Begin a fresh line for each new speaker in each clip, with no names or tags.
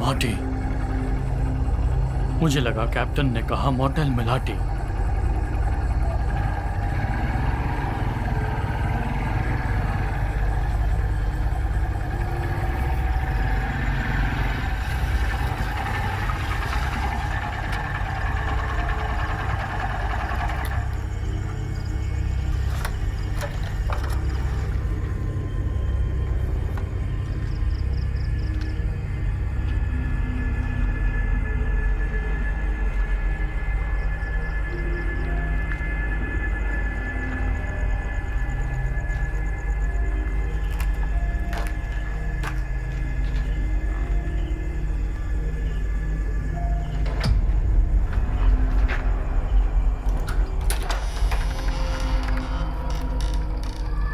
मिलाटी। मुझे लगा कैप्टन ने कहा मोटेल मिलाटी।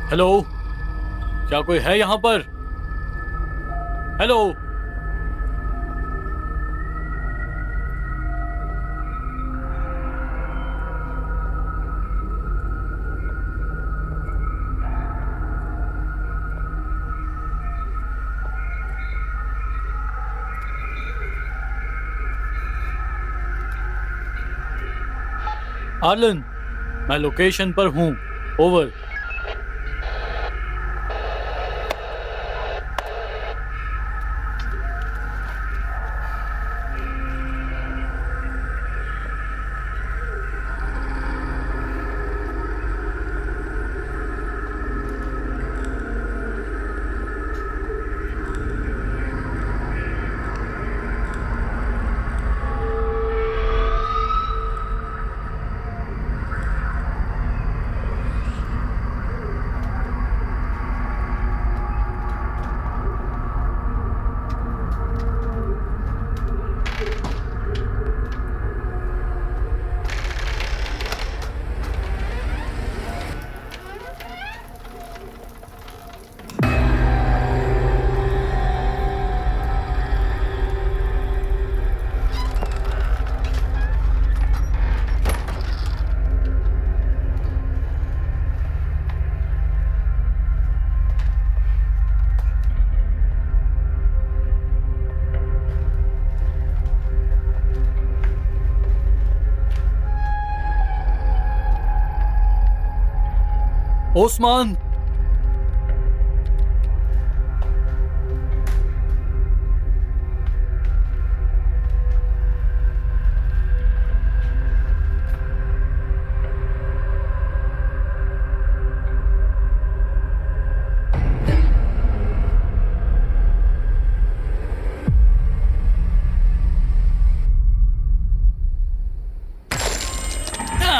हेलो, क्या कोई है यहां पर? हेलो। आर्लन, मैं लोकेशन पर हूं। ओवर। ओस्मान,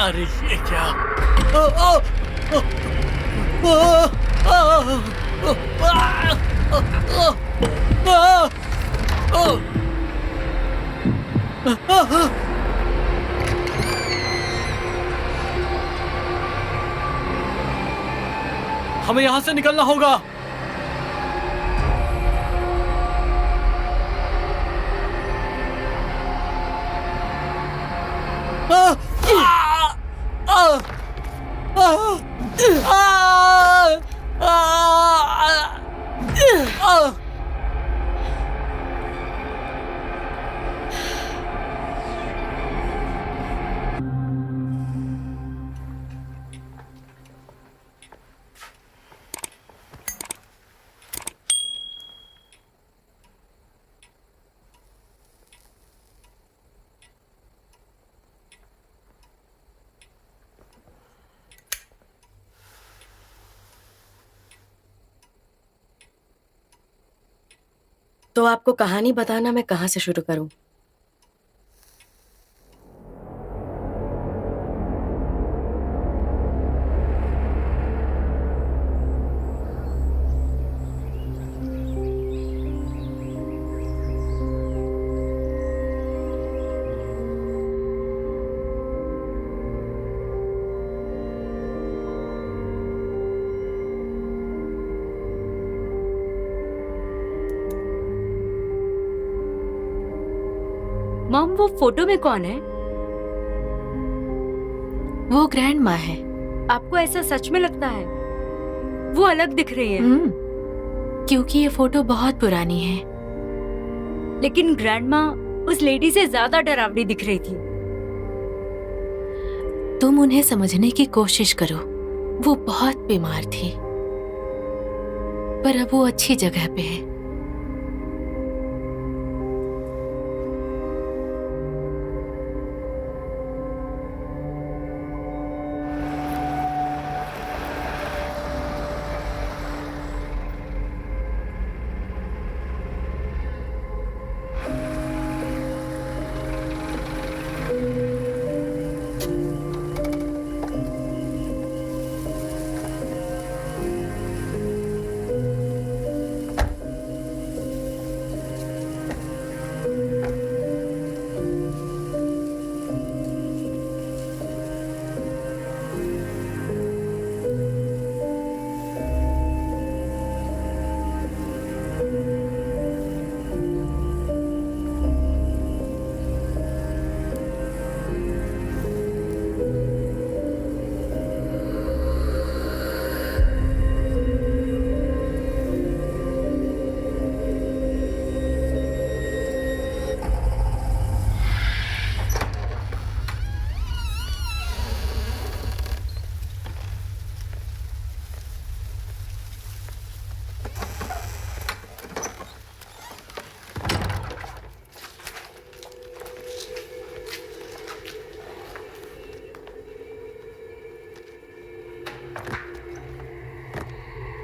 अरे ये क्या? ओ, ओ, ओ, हमें यहां से निकलना होगा।
तो आपको कहानी बताना मैं कहाँ से शुरू करूं?
मॉम, वो फोटो में कौन है?
वो ग्रैंड माँ है।
आपको ऐसा सच में लगता है? वो अलग दिख रही है।
क्योंकि ये फोटो बहुत पुरानी है।
लेकिन ग्रैंडमा उस लेडी से ज्यादा डरावनी दिख रही थी।
तुम उन्हें समझने की कोशिश करो। वो बहुत बीमार थी, पर अब वो अच्छी जगह पे है।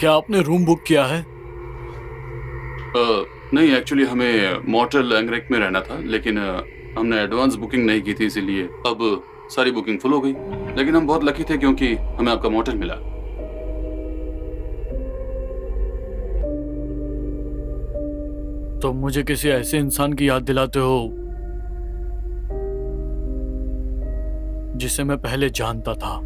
क्या आपने रूम बुक किया है?
नहीं, एक्चुअली हमें मॉर्टल एंग्रेक में रहना था, लेकिन हमने एडवांस बुकिंग नहीं की थी, इसीलिए अब सारी बुकिंग फुल हो गई। लेकिन हम बहुत लकी थे क्योंकि हमें आपका मॉर्टल मिला।
तो मुझे किसी ऐसे इंसान की याद दिलाते हो जिसे मैं पहले जानता था।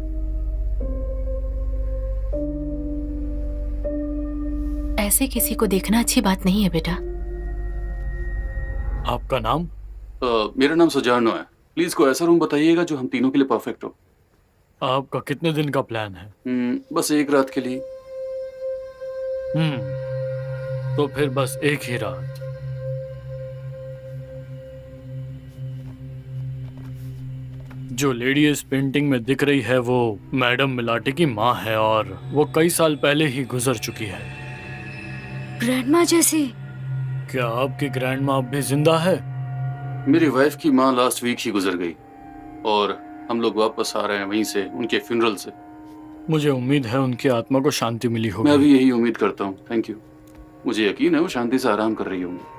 ऐसे किसी को देखना अच्छी बात नहीं है बेटा।
आपका नाम?
मेरा नाम सुजानो है। प्लीज कोई ऐसा रूम बताइएगा जो हम तीनों के लिए परफेक्ट हो।
आपका कितने दिन का प्लान है?
बस एक रात के लिए।
तो फिर बस एक ही रात। जो लेडी इस पेंटिंग में दिख रही है वो मैडम मिलाटी की माँ है और वो कई साल पहले ही गुजर चुकी है।
ग्रैंडमा जैसी?
क्या आपकी ग्रैंडमा अब भी जिंदा है?
मेरी वाइफ की माँ लास्ट वीक ही गुजर गई और हम लोग वापस आ रहे हैं वहीं से, उनके फ्यूनरल से।
मुझे उम्मीद है उनकी आत्मा को शांति मिली होगी।
मैं भी यही उम्मीद करता हूँ। Thank you. मुझे यकीन है वो शांति से आराम कर रही होंगी।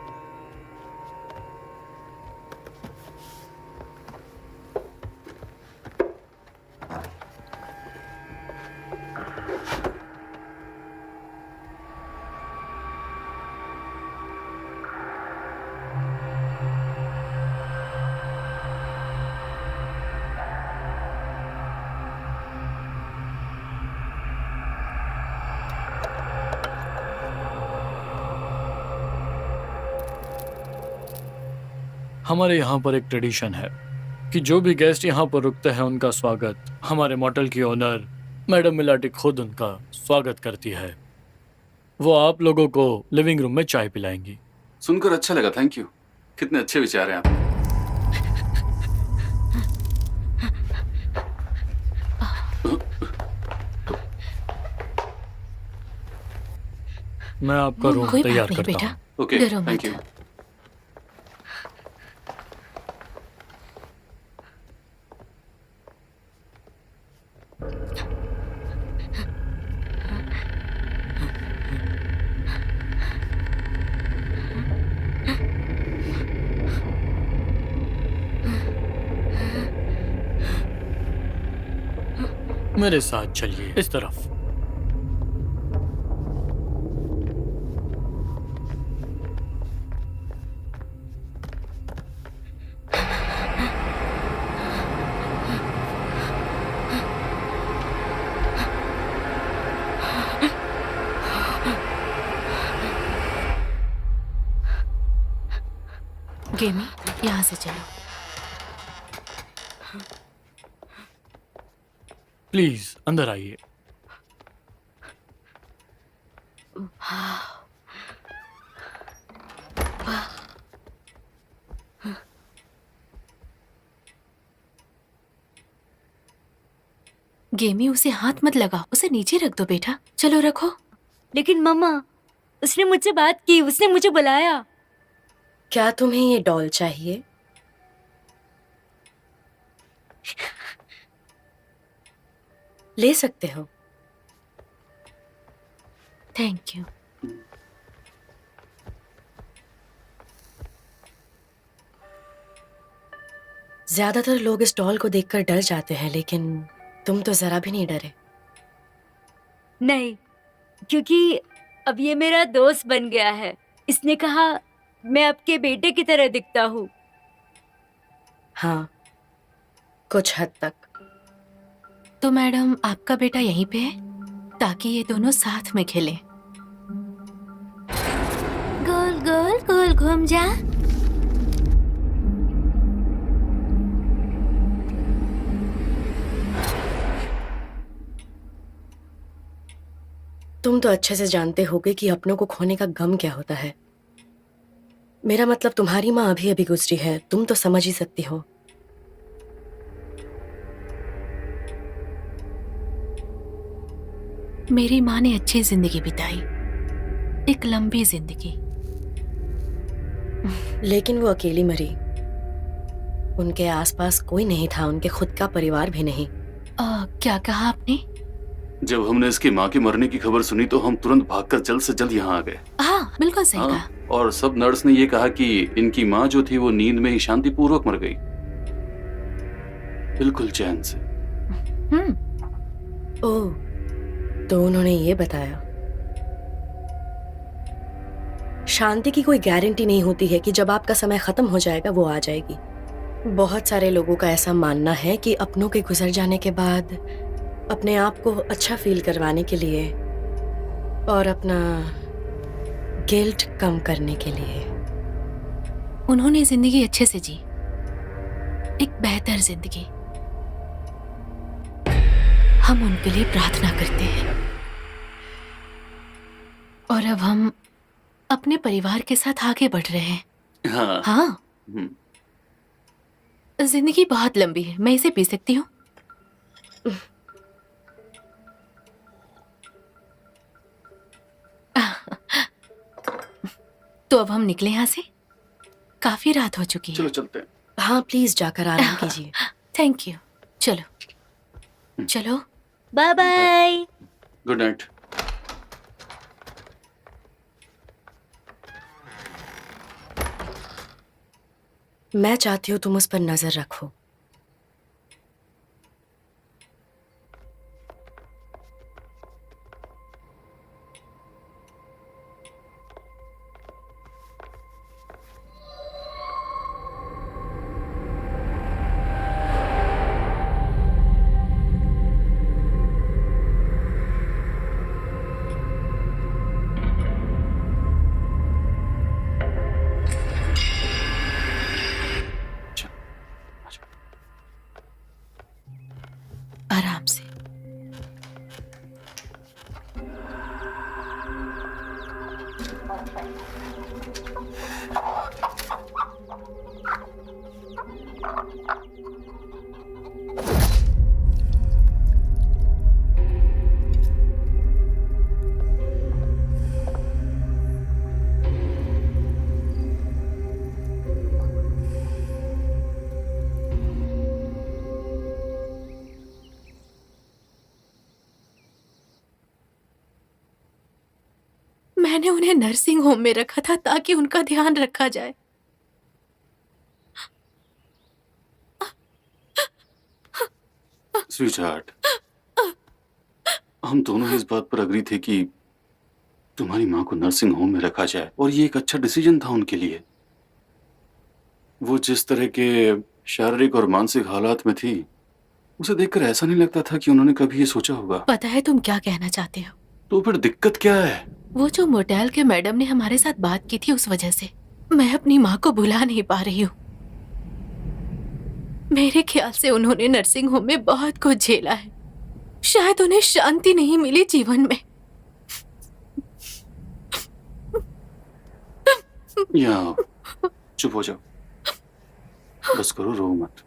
हमारे यहाँ पर एक ट्रेडिशन है कि जो भी गेस्ट यहाँ पर रुकते हैं उनका स्वागत हमारे मोटल की ओनर मैडम मिलाटी खुद उनका स्वागत करती है। वो आप लोगों को लिविंग रूम में चाय पिलाएंगी।
सुनकर अच्छा लगा, थैंक यू। कितने अच्छे विचार हैं आप।
मैं आपका रूम
कोई
तैयार
बात नहीं
करता
बेटा,
हूँ।
ओके,
डरो
थैंक
मत।
यू।
मेरे साथ चलिए इस तरफ।
गेमी, यहाँ से चलो।
प्लीज अंदर आइए।
गेमी, उसे हाथ मत लगाओ, उसे नीचे रख दो बेटा। चलो रखो।
लेकिन मम्मा, उसने मुझसे बात की, उसने मुझे बुलाया।
क्या तुम्हें ये डॉल चाहिए? ले सकते हो।
Thank you.
ज्यादातर लोग इस डॉल को देखकर डर जाते हैं, लेकिन तुम तो जरा भी नहीं डरे।
नहीं, क्योंकि अब ये मेरा दोस्त बन गया है। इसने कहा मैं आपके बेटे की तरह दिखता हूँ।
हाँ, कुछ हद तक।
तो मैडम, आपका बेटा यहीं पे है ताकि ये दोनों साथ में खेलें। गोल गोल गोल घूम जा।
तुम तो अच्छे से जानते होगे कि अपनों को खोने का गम क्या होता है। मेरा मतलब, तुम्हारी माँ अभी अभी गुजरी है, तुम तो समझ ही सकती हो।
मेरी माँ ने अच्छी जिंदगी बिताई, एक लंबी जिंदगी।
लेकिन वो अकेली मरी। उनके आसपास कोई नहीं था, उनके खुद का परिवार भी नहीं।
क्या कहा आपने?
जब हमने इसकी माँ के मरने की खबर सुनी तो हम तुरंत भागकर जल्द से जल्द यहाँ आ गए।
हाँ, बिल्कुल सही कहा।
हाँ, और सब नर्स ने ये कहा कि इनकी माँ जो थी वो नींद में ही शांतिपूर्वक मर गई, बिल्कुल चैन से।
ओह, तो उन्होंने ये बताया। शांति की कोई गारंटी नहीं होती है कि जब आपका समय खत्म हो जाएगा वो आ जाएगी। बहुत सारे लोगों का ऐसा मानना है कि अपनों के गुजर जाने के बाद अपने आप को अच्छा फील करवाने के लिए और अपना गिल्ट कम करने के लिए।
उन्होंने जिंदगी अच्छे से जी, एक बेहतर जिंदगी। हम उनके लिए प्रार्थना करते हैं और अब हम अपने परिवार के साथ आगे बढ़ रहे हैं।
हाँ।
हाँ,
हम्म,
जिंदगी बहुत लंबी है, मैं इसे पी सकती हूँ? तो अब हम निकले यहाँ से, काफी रात हो चुकी है।
चलो चलते हैं।
हाँ, प्लीज जाकर आराम कीजिए।
Thank you. चलो चलो।
Bye bye.
Good night.
मैं चाहती हूँ तुम उस पर नजर रखो।
आराम से। मैंने उन्हें नर्सिंग होम में रखा था ताकि उनका ध्यान रखा जाए।
स्वीटहार्ट, हम दोनों इस बात पर अग्री थे कि तुम्हारी माँ को नर्सिंग होम में रखा जाए और ये एक अच्छा डिसीजन था उनके लिए। वो जिस तरह के शारीरिक और मानसिक हालात में थी, उसे देखकर ऐसा नहीं लगता था कि उन्होंने कभी ये सोचा होगा।
पता है तुम क्या कहना चाहते हो?
तो फिर दिक्कत क्या है?
वो जो मोटेल के मैडम ने हमारे साथ बात की थी, उस वजह से मैं अपनी माँ को भुला नहीं पा रही हूँ। मेरे ख्याल से उन्होंने नर्सिंग होम में बहुत कुछ झेला है। शायद उन्हें शांति नहीं मिली जीवन में।
यहाँ चुप हो जाओ, बस करो, रो मत।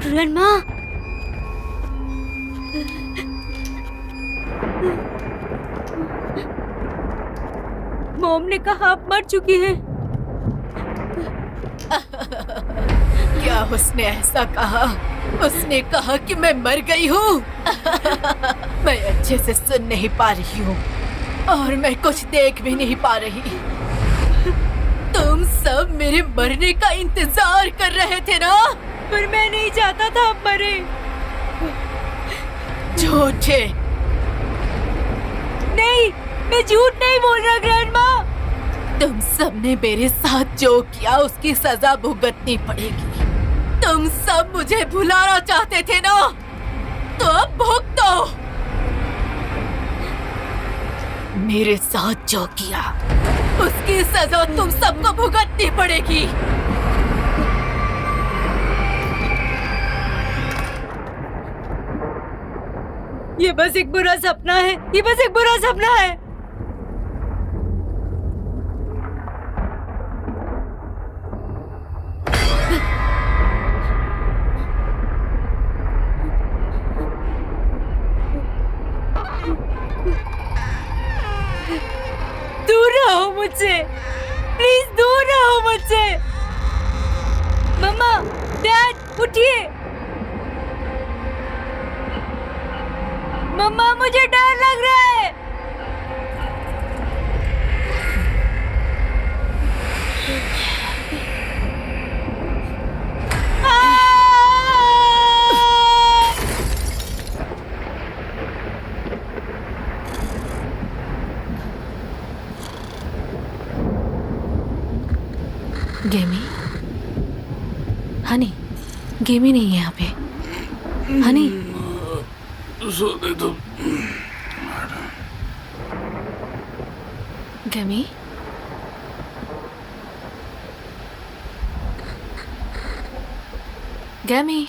ग्रैंडमा, मॉम ने कहा आप मर चुकी हैं।
क्या उसने ऐसा कहा? उसने कहा कि मैं मर गई हूँ। मैं अच्छे से सुन नहीं पा रही हूँ और मैं कुछ देख भी नहीं पा रही। तुम सब मेरे मरने का इंतजार कर रहे थे ना?
पर मैं नहीं चाहता था आप मरे।
झूठे।
नहीं, मैं झूठ नहीं बोल रहा ग्रैंडमा।
तुम सबने मेरे साथ जो किया उसकी सजा भुगतनी पड़ेगी। तुम सब मुझे भुलाना चाहते थे ना, तो अब भुगतो। मेरे साथ जो किया उसकी सजा तुम सबको भुगतनी पड़ेगी।
ये बस एक बुरा सपना है, ये बस एक बुरा सपना है। दूर रहो मुझसे, प्लीज दूर रहो मुझसे। मम्मा, डैड, उठिए। मम्मा, मुझे डर लग रहा है।
गेमी, हनी, गेमी नहीं है यहाँ पे। हनी,
सोने दो।
गेमी, गेमी,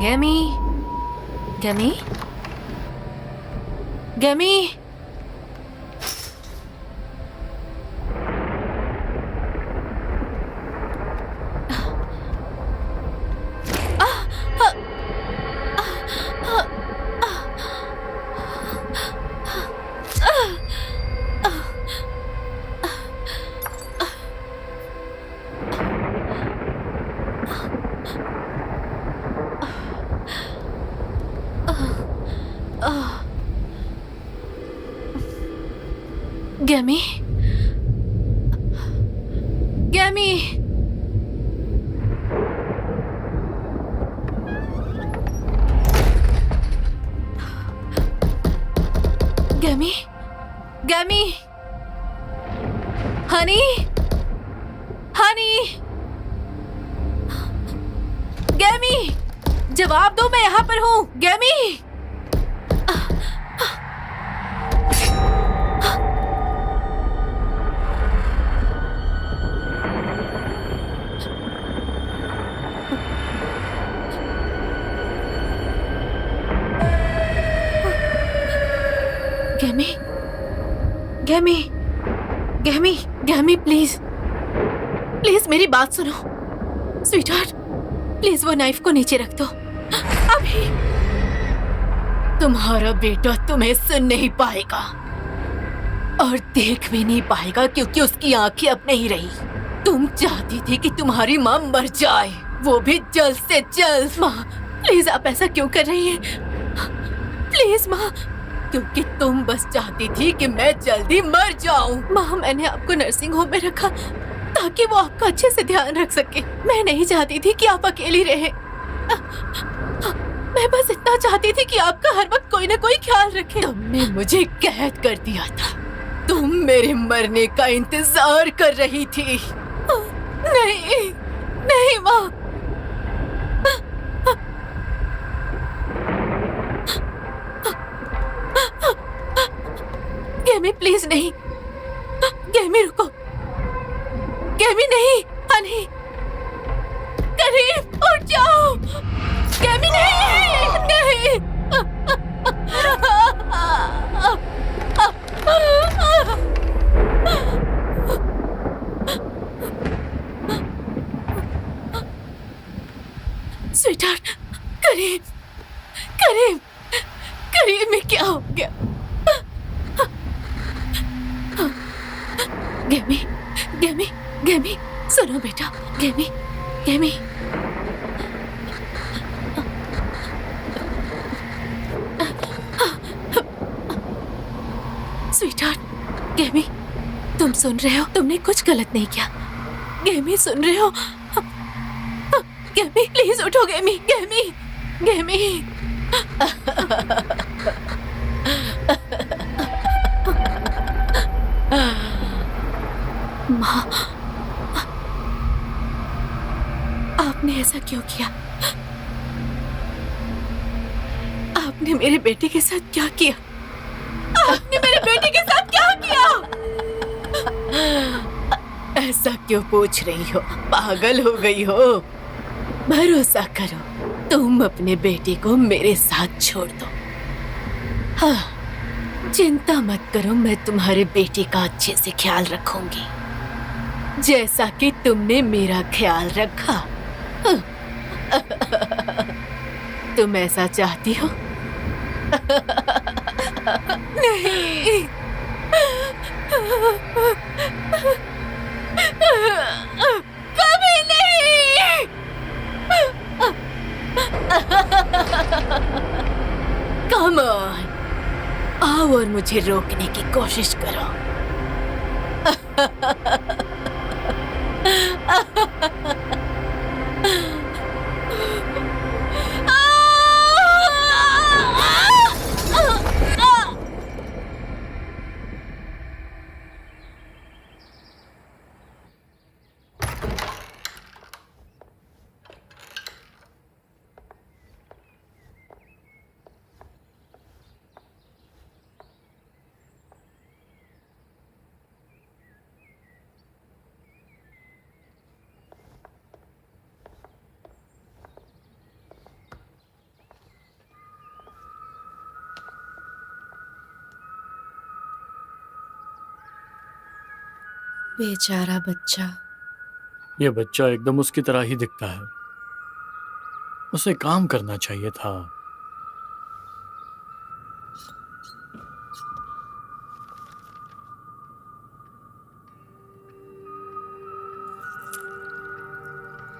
गेमी, गेमी, गेमी। गेमी, गेमी, गेमी, गेमी, हनी, हनी, गेमी, जवाब दो, मैं यहाँ पर हूँ। गेमी, गेमी, गेमी, गेमी, गेमी, प्लीज, प्लीज मेरी बात सुनो। स्वीटहार्ट, प्लीज वो नाइफ को नीचे रख दो अभी। तुम्हारा बेटा तुम्हें सुन नहीं पाएगा और देख भी नहीं पाएगा क्योंकि उसकी आंखें अब नहीं रही। तुम चाहती थी कि तुम्हारी माँ मर जाए, वो भी जल्द से जल्द। माँ, प्लीज आप ऐसा क्यों कर रही हैं? प्लीज माँ, क्योंकि तुम बस चाहती थी कि मैं जल्दी मर जाऊं। माँ, मैंने आपको नर्सिंग होम में रखा ताकि वो आपका अच्छे से ध्यान रख सके। मैं नहीं चाहती थी कि आप अकेली रहे। मैं बस इतना चाहती थी कि आपका हर वक्त कोई ना कोई ख्याल रखे। तुमने मुझे कैद कर दिया था। तुम मेरे मरने का इंतजार कर रही थी। नहीं, नहीं माँ, गेमी प्लीज नहीं। गेमी रुको, गेमी नहीं। हनी, करीब उठ जाओ। गेमी नहीं, नहीं। गेमी, गेमी, गेमी, सुनो बेटा, गेमी, गेमी। स्वीटहार्ट, गेमी, तुम सुन रहे हो? तुमने कुछ गलत नहीं किया। गेमी, सुन रहे हो? गेमी, प्लीज उठो। गेमी, गेमी, गेमी। माँ, आपने ऐसा क्यों किया? आपने मेरे बेटे के साथ क्या किया? आपने मेरे बेटे के साथ क्या किया? ऐसा क्यों पूछ रही हो? पागल हो गई हो? भरोसा करो, तुम अपने बेटे को मेरे साथ छोड़ दो। हाँ, चिंता मत करो, मैं तुम्हारे बेटे का अच्छे से ख्याल रखूंगी, जैसा कि तुमने मेरा ख्याल रखा। तुम ऐसा चाहती हो? नहीं। कभी नहीं। कम ऑन, आओ और मुझे रोकने की कोशिश करो।
बेचारा बच्चा।
ये बच्चा एकदम उसकी तरह ही दिखता है। उसे काम करना चाहिए था।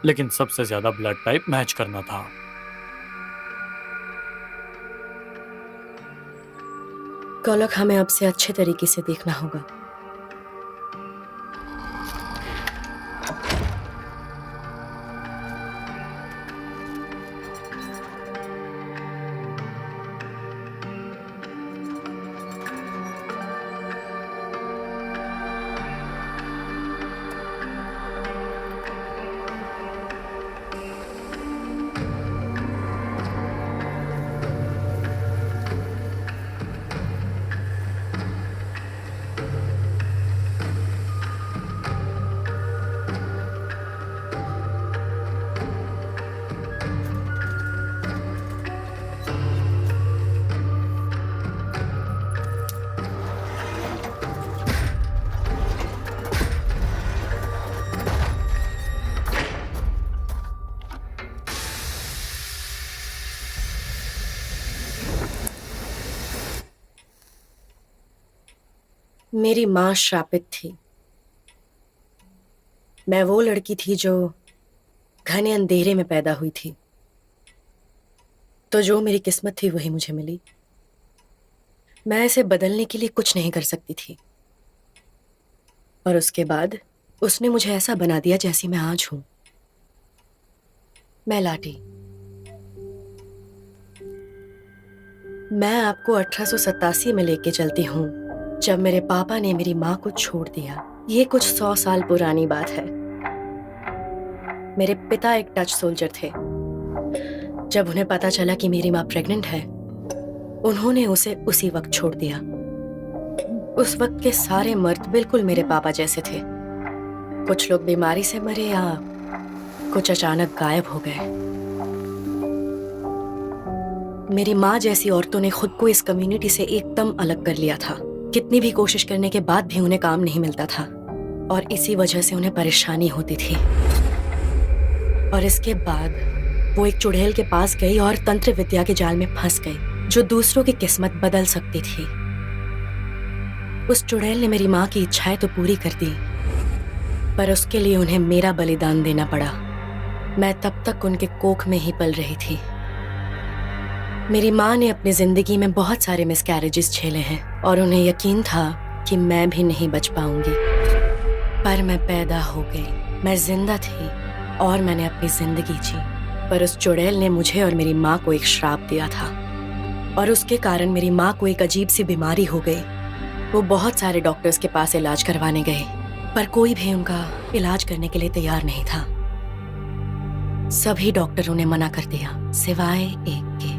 लेकिन सबसे ज्यादा ब्लड टाइप मैच करना था।
गोलक, हमें अब से अच्छे तरीके से देखना होगा। मेरी मां श्रापित थी। मैं वो लड़की थी जो घने अंधेरे में पैदा हुई थी, तो जो मेरी किस्मत थी वही मुझे मिली। मैं इसे बदलने के लिए कुछ नहीं कर सकती थी, और उसके बाद उसने मुझे ऐसा बना दिया जैसी मैं आज हूं। मैं लाटी। मैं आपको 1887 में लेके चलती हूं, जब मेरे पापा ने मेरी माँ को छोड़ दिया। ये कुछ 100 साल पुरानी बात है। मेरे पिता एक डच सोल्जर थे। जब उन्हें पता चला कि मेरी माँ प्रेग्नेंट है, उन्होंने उसे उसी वक्त छोड़ दिया। उस वक्त के सारे मर्द बिल्कुल मेरे पापा जैसे थे। कुछ लोग बीमारी से मरे या कुछ अचानक गायब हो गए। मेरी माँ जैसी औरतों ने खुद को इस कम्युनिटी से एकदम अलग कर लिया था। कितनी भी कोशिश करने के बाद भी उन्हें काम नहीं मिलता था, और इसी वजह से उन्हें परेशानी होती थी। और इसके बाद वो एक चुड़ैल के पास गई और तंत्र विद्या के जाल में फंस गई, जो दूसरों की किस्मत बदल सकती थी। उस चुड़ैल ने मेरी माँ की इच्छाएं तो पूरी कर दी, पर उसके लिए उन्हें मेरा बलिदान देना पड़ा। मैं तब तक उनके कोख में ही पल रही थी। मेरी माँ ने अपनी जिंदगी में बहुत सारे मिसकैरेजेस झेले हैं और उन्हें यकीन था कि मैं भी नहीं बच पाऊंगी। पर मैं पैदा हो गई, मैं जिंदा थी और मैंने अपनी जिंदगी जी। पर उस चुड़ैल ने मुझे और मेरी माँ को एक श्राप दिया था और उसके कारण मेरी माँ को एक अजीब सी बीमारी हो गई। वो बहुत सारे डॉक्टर्स के पास इलाज करवाने गए, पर कोई भी उनका इलाज करने के लिए तैयार नहीं था। सभी डॉक्टरों ने मना कर दिया सिवाय एक के।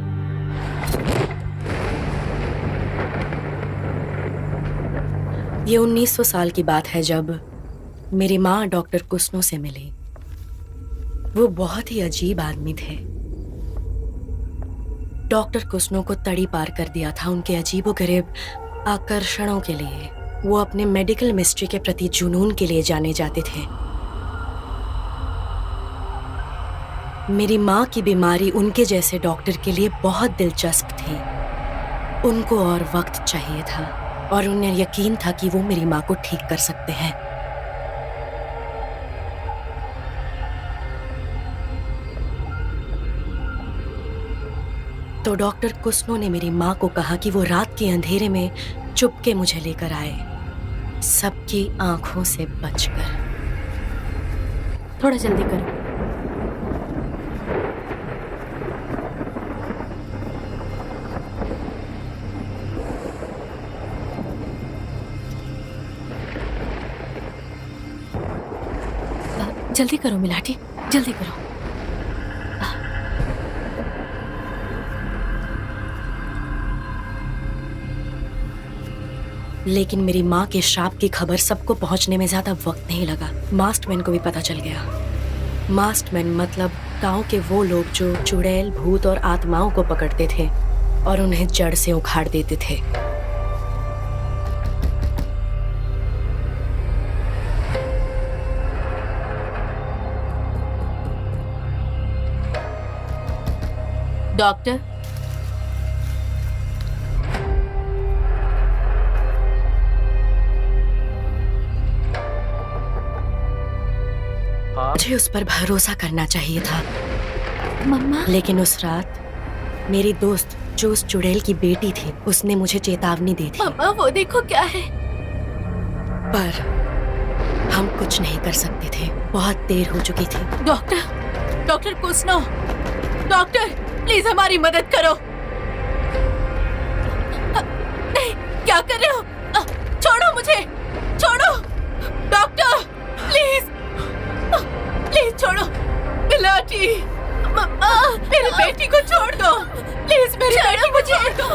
ये 1900 साल की बात है जब मेरी माँ डॉक्टर कुस्नो से मिली। वो बहुत ही अजीब आदमी थे। डॉक्टर कुस्नो को तड़ी पार कर दिया था उनके अजीबोगरीब आकर्षणों के लिए। वो अपने मेडिकल मिस्ट्री के प्रति जुनून के लिए जाने जाते थे। मेरी माँ की बीमारी उनके जैसे डॉक्टर के लिए बहुत दिलचस्प थी। उनको और वक्त चाहिए था और उन्हें यकीन था कि वो मेरी माँ को ठीक कर सकते हैं। तो डॉक्टर कुस्नो ने मेरी माँ को कहा कि वो रात के अंधेरे में चुपके मुझे लेकर आए, सबकी आंखों से बचकर। थोड़ा जल्दी करो।
जल्दी करो मिलाटी, जल्दी करो।
लेकिन मेरी माँ के श्राप की खबर सबको पहुंचने में ज्यादा वक्त नहीं लगा। मास्टमैन को भी पता चल गया। मास्टमैन मतलब गांव के वो लोग जो चुड़ैल, भूत और आत्माओं को पकड़ते थे और उन्हें जड़ से उखाड़ देते थे।
डॉक्टर,
मुझे उस पर भरोसा करना चाहिए था।
मम्मा,
लेकिन उस रात मेरी दोस्त जो उस चुड़ैल की बेटी थी उसने मुझे चेतावनी दी थी,
मम्मा वो देखो क्या है।
पर हम कुछ नहीं कर सकते थे। बहुत देर हो चुकी थी।
डॉक्टर, डॉक्टर कुस्नो, डॉक्टर प्लीज हमारी मदद करो। नहीं, क्या कर रहे हो? छोड़ो मुझे, छोड़ो। डॉक्टर प्लीज, प्लीज छोड़ो। मिलाटी, मम्मा मेरी बेटी को छोड़ दो प्लीज, मेरी बेटी को छोड़ दो।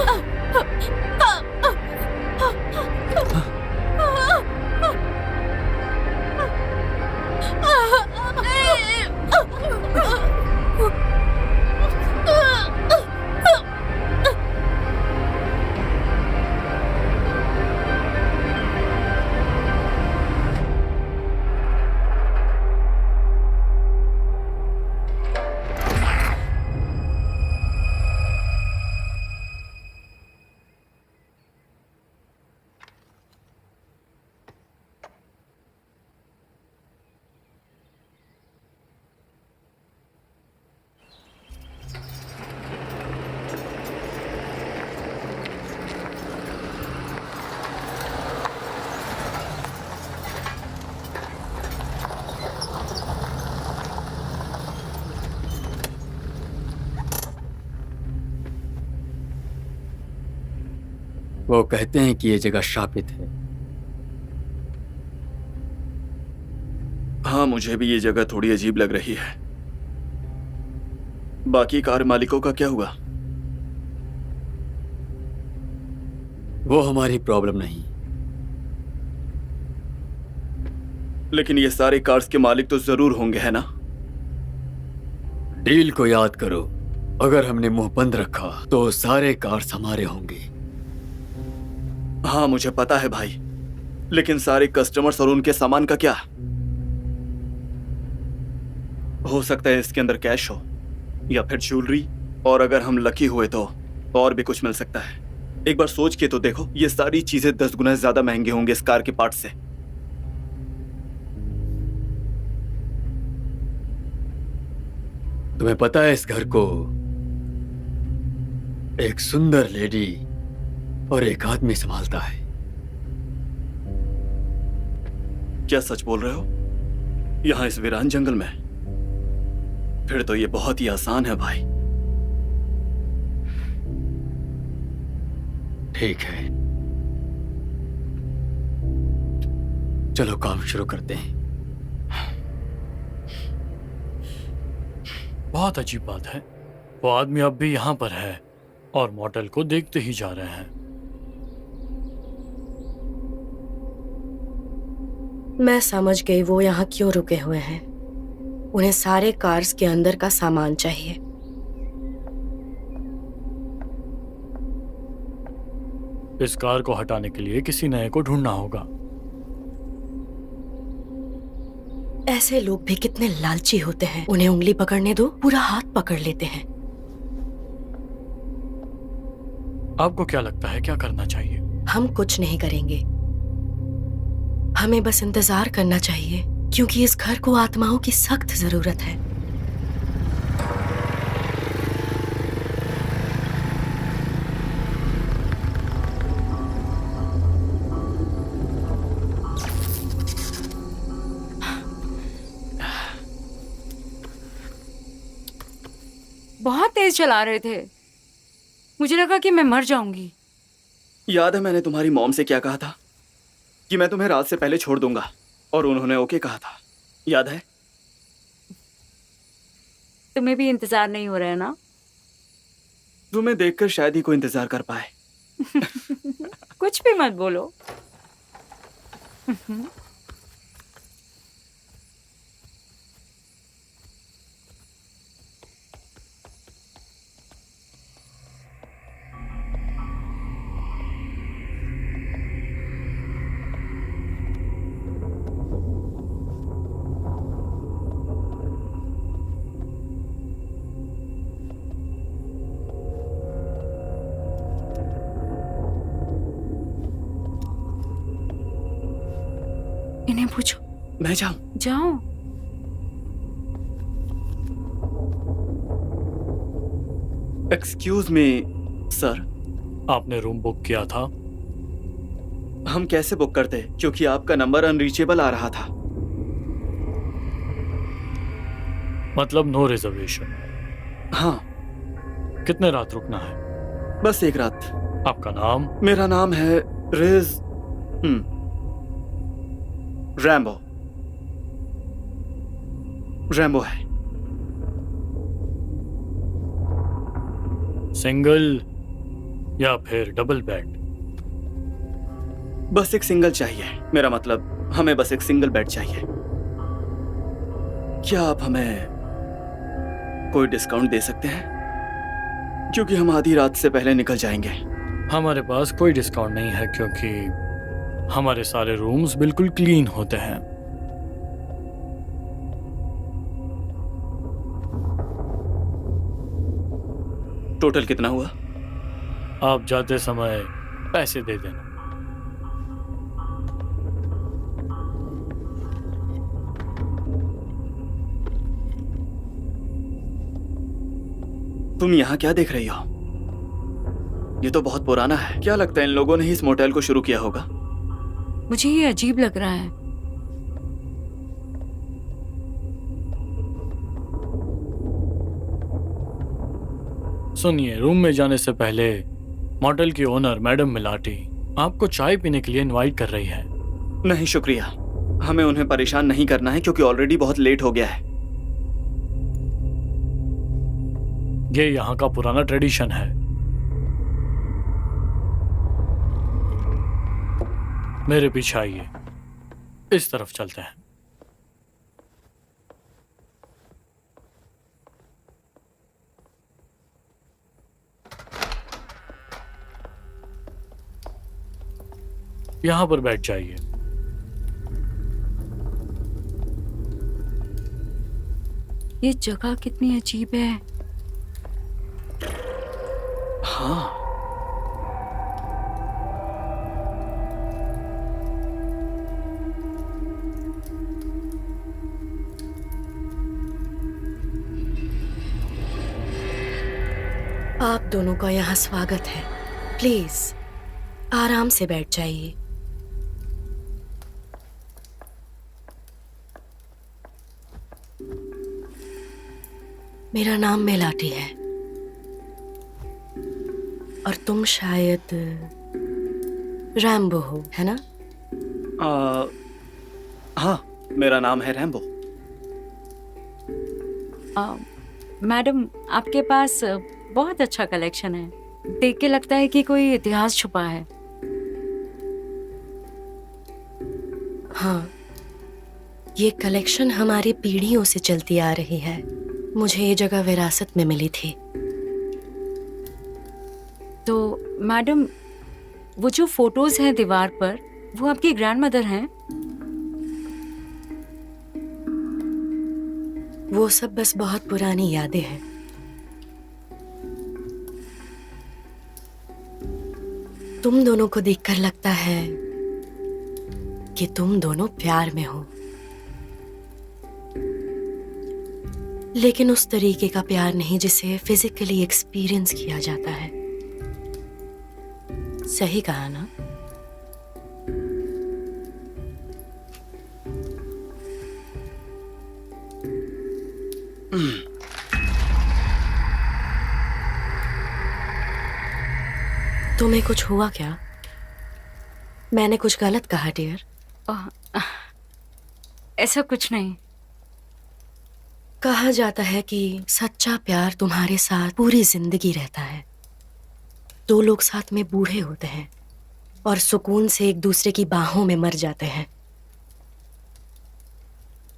वो कहते हैं कि ये जगह शापित है।
हाँ, मुझे भी ये जगह थोड़ी अजीब लग रही है। बाकी कार मालिकों का क्या हुआ?
वो हमारी प्रॉब्लम नहीं।
लेकिन ये सारे कार्स के मालिक तो जरूर होंगे, है ना?
डील को याद करो, अगर हमने मुंह बंद रखा तो सारे कार्स हमारे होंगे।
हाँ मुझे पता है भाई, लेकिन सारे कस्टमर्स और उनके सामान का क्या? हो सकता है इसके अंदर कैश हो या फिर ज्वेलरी, और अगर हम लकी हुए तो और भी कुछ मिल सकता है।
एक बार सोच के तो देखो, ये सारी चीजें 10 गुना ज्यादा महंगे होंगे इस कार के पार्ट से। तुम्हें पता है इस घर को एक सुंदर लेडी और एक आदमी संभालता है। क्या सच बोल रहे हो? यहां इस वीरान जंगल में? फिर तो ये बहुत ही आसान है भाई। ठीक है, चलो काम शुरू करते हैं।
बहुत अजीब बात है, वो आदमी अब भी यहाँ पर है और मॉडल को देखते ही जा रहे हैं।
मैं समझ गई वो यहाँ क्यों रुके हुए हैं। उन्हें सारे कार्स के अंदर का सामान चाहिए।
इस कार को हटाने के लिए किसी नए को ढूंढना होगा।
ऐसे लोग भी कितने लालची होते हैं। उन्हें उंगली पकड़ने दो, पूरा हाथ पकड़ लेते हैं।
आपको क्या लगता है क्या करना चाहिए?
हम कुछ नहीं करेंगे, हमें बस इंतजार करना चाहिए, क्योंकि इस घर को आत्माओं की सख्त जरूरत है।
बहुत तेज चला रहे थे, मुझे लगा कि मैं मर जाऊंगी।
याद है मैंने तुम्हारी मॉम से क्या कहा था? कि मैं तुम्हें रात से पहले छोड़ दूंगा, और उन्होंने ओके कहा था। याद है?
तुम्हें भी इंतजार नहीं हो रहा है ना?
तुम्हें देखकर शायद ही कोई इंतजार कर पाए।
कुछ भी मत बोलो। इन्हें पूछो।
मैं जाऊं?
जाओ।
एक्सक्यूज मी सर,
आपने रूम बुक किया था?
हम कैसे बुक करते, क्योंकि आपका नंबर अनरीचेबल आ रहा था।
मतलब नो रिजर्वेशन?
हाँ,
कितने रात रुकना है?
बस एक रात।
आपका नाम?
मेरा नाम है रेज रैम्बो। रैम्बो है।
सिंगल या फिर डबल बेड?
बस एक सिंगल चाहिए। मेरा मतलब हमें बस एक सिंगल बेड चाहिए। क्या आप हमें कोई डिस्काउंट दे सकते हैं? क्योंकि हम आधी रात से पहले निकल जाएंगे।
हमारे पास कोई डिस्काउंट नहीं है, क्योंकि हमारे सारे रूम्स बिल्कुल क्लीन होते हैं।
टोटल कितना हुआ?
आप जाते समय पैसे दे देना।
तुम यहाँ क्या देख रही हो? ये तो बहुत पुराना है। क्या लगता है इन लोगों ने ही इस मोटेल को शुरू किया होगा?
मुझे ये अजीब लग रहा है।
सुनिए, रूम में जाने से पहले मॉडल की ओनर मैडम मिलाटी आपको चाय पीने के लिए इनवाइट कर रही है।
नहीं शुक्रिया, हमें उन्हें परेशान नहीं करना है, क्योंकि ऑलरेडी बहुत लेट हो गया है।
ये यहाँ का पुराना ट्रेडिशन है। मेरे पीछे आइए, इस तरफ चलते हैं। यहां पर बैठ जाइए।
ये जगह कितनी अजीब है।
हाँ,
आप दोनों का यहाँ स्वागत है। प्लीज आराम से बैठ जाइए। मेरा नाम मेलाटी है और तुम शायद रैम्बो हो, है ना?
हाँ, मेरा नाम है रैम्बो।
मैडम, आपके पास बहुत अच्छा कलेक्शन है। देख के लगता है कि कोई इतिहास छुपा है।
हाँ, ये कलेक्शन हमारी पीढ़ियों से चलती आ रही है। मुझे ये जगह विरासत में मिली थी।
तो मैडम, वो जो फोटोज हैं दीवार पर, वो आपकी ग्रैंडमदर हैं?
वो सब बस बहुत पुरानी यादें हैं। तुम दोनों को देखकर लगता है कि तुम दोनों प्यार में हो, लेकिन उस तरीके का प्यार नहीं जिसे फिजिकली एक्सपीरियंस किया जाता है। सही कहा ना? तुम्हें कुछ हुआ क्या? मैंने कुछ गलत कहा डियर?
ऐसा कुछ नहीं।
कहा जाता है कि सच्चा प्यार तुम्हारे साथ पूरी जिंदगी रहता है। दो लोग साथ में बूढ़े होते हैं और सुकून से एक दूसरे की बाहों में मर जाते हैं।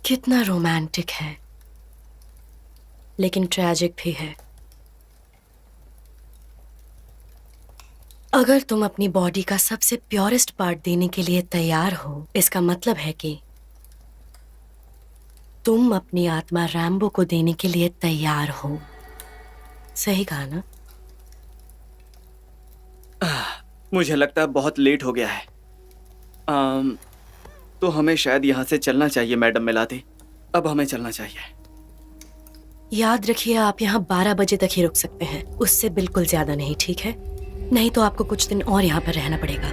कितना रोमांटिक है, लेकिन ट्रैजिक भी है। अगर तुम अपनी बॉडी का सबसे प्योरेस्ट पार्ट देने के लिए तैयार हो, इसका मतलब है कि तुम अपनी आत्मा रैम्बो को देने के लिए तैयार हो। सही कहा ना?
मुझे लगता है बहुत लेट हो गया है। तो हमें शायद यहाँ से चलना चाहिए मैडम मिलाती। अब हमें चलना चाहिए।
याद रखिए, आप यहाँ 12 बजे तक ही रुक सकते हैं, उससे बिल्कुल ज्यादा नहीं, ठीक है? नहीं तो आपको कुछ दिन और यहाँ पर रहना पड़ेगा।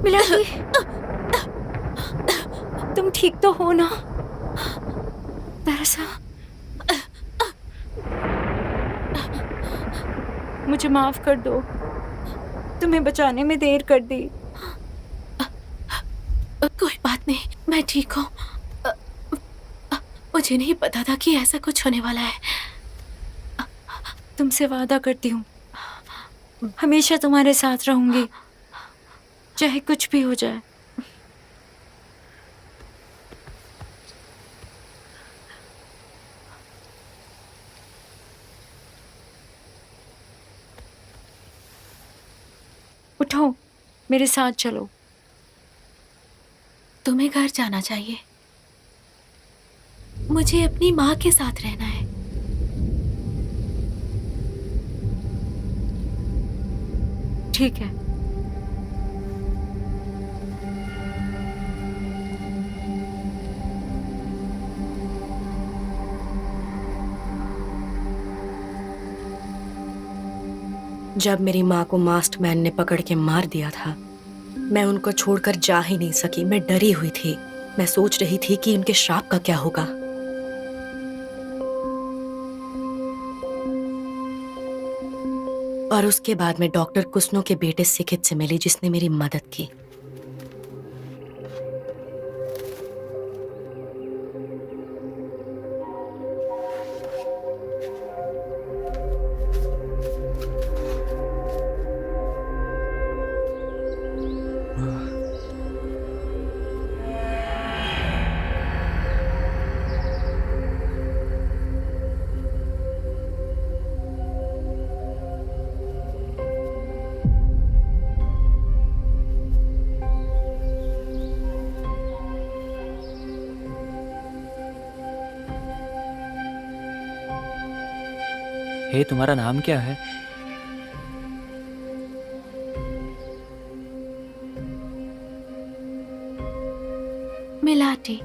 मिलाटी, तुम ठीक तो हो ना? दरअसल मुझे माफ कर दो, तुम्हें बचाने में देर कर दी।
कोई बात नहीं, मैं ठीक हूँ। मुझे नहीं पता था कि ऐसा कुछ होने वाला है।
तुमसे वादा करती हूँ, हमेशा तुम्हारे साथ रहूंगी, चाहे कुछ भी हो जाए। उठो, मेरे साथ चलो।
तुम्हें घर जाना चाहिए। मुझे अपनी माँ के साथ रहना है।
ठीक है।
जब मेरी माँ को मास्क मैन ने पकड़ के मार दिया था, मैं उनको छोड़कर जा ही नहीं सकी। मैं डरी हुई थी। मैं सोच रही थी कि उनके श्राप का क्या होगा। और उसके बाद मैं डॉक्टर कुस्नो के बेटे सिकित से मिली, जिसने मेरी मदद की।
हे, तुम्हारा नाम क्या है?
मिलाटी।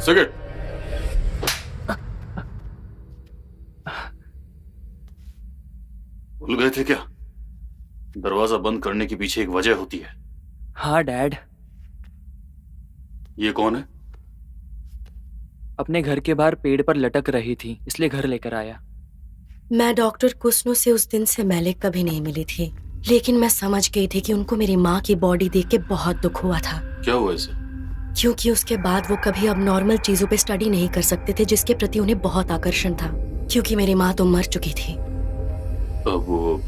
सिगरेट। भूल गए थे क्या? दरवाजा बंद करने के पीछे एक वजह होती है।
हाँ डैड,
ये कौन है?
अपने घर के बाहर पेड़ पर लटक रही थी, इसलिए घर लेकर आया।
मैं डॉक्टर कुस्नो से उस दिन से मैले कभी नहीं मिली थी, लेकिन मैं समझ गई थी कि उनको मेरी माँ की बॉडी देख के बहुत दुख हुआ था।
क्या हुआ इसे?
क्योंकि उसके बाद वो कभी अब नॉर्मल चीजों पे स्टडी नहीं कर सकते थे जिसके प्रति उन्हें बहुत आकर्षण था, क्योंकि मेरी माँ तो मर चुकी थी।
अब वो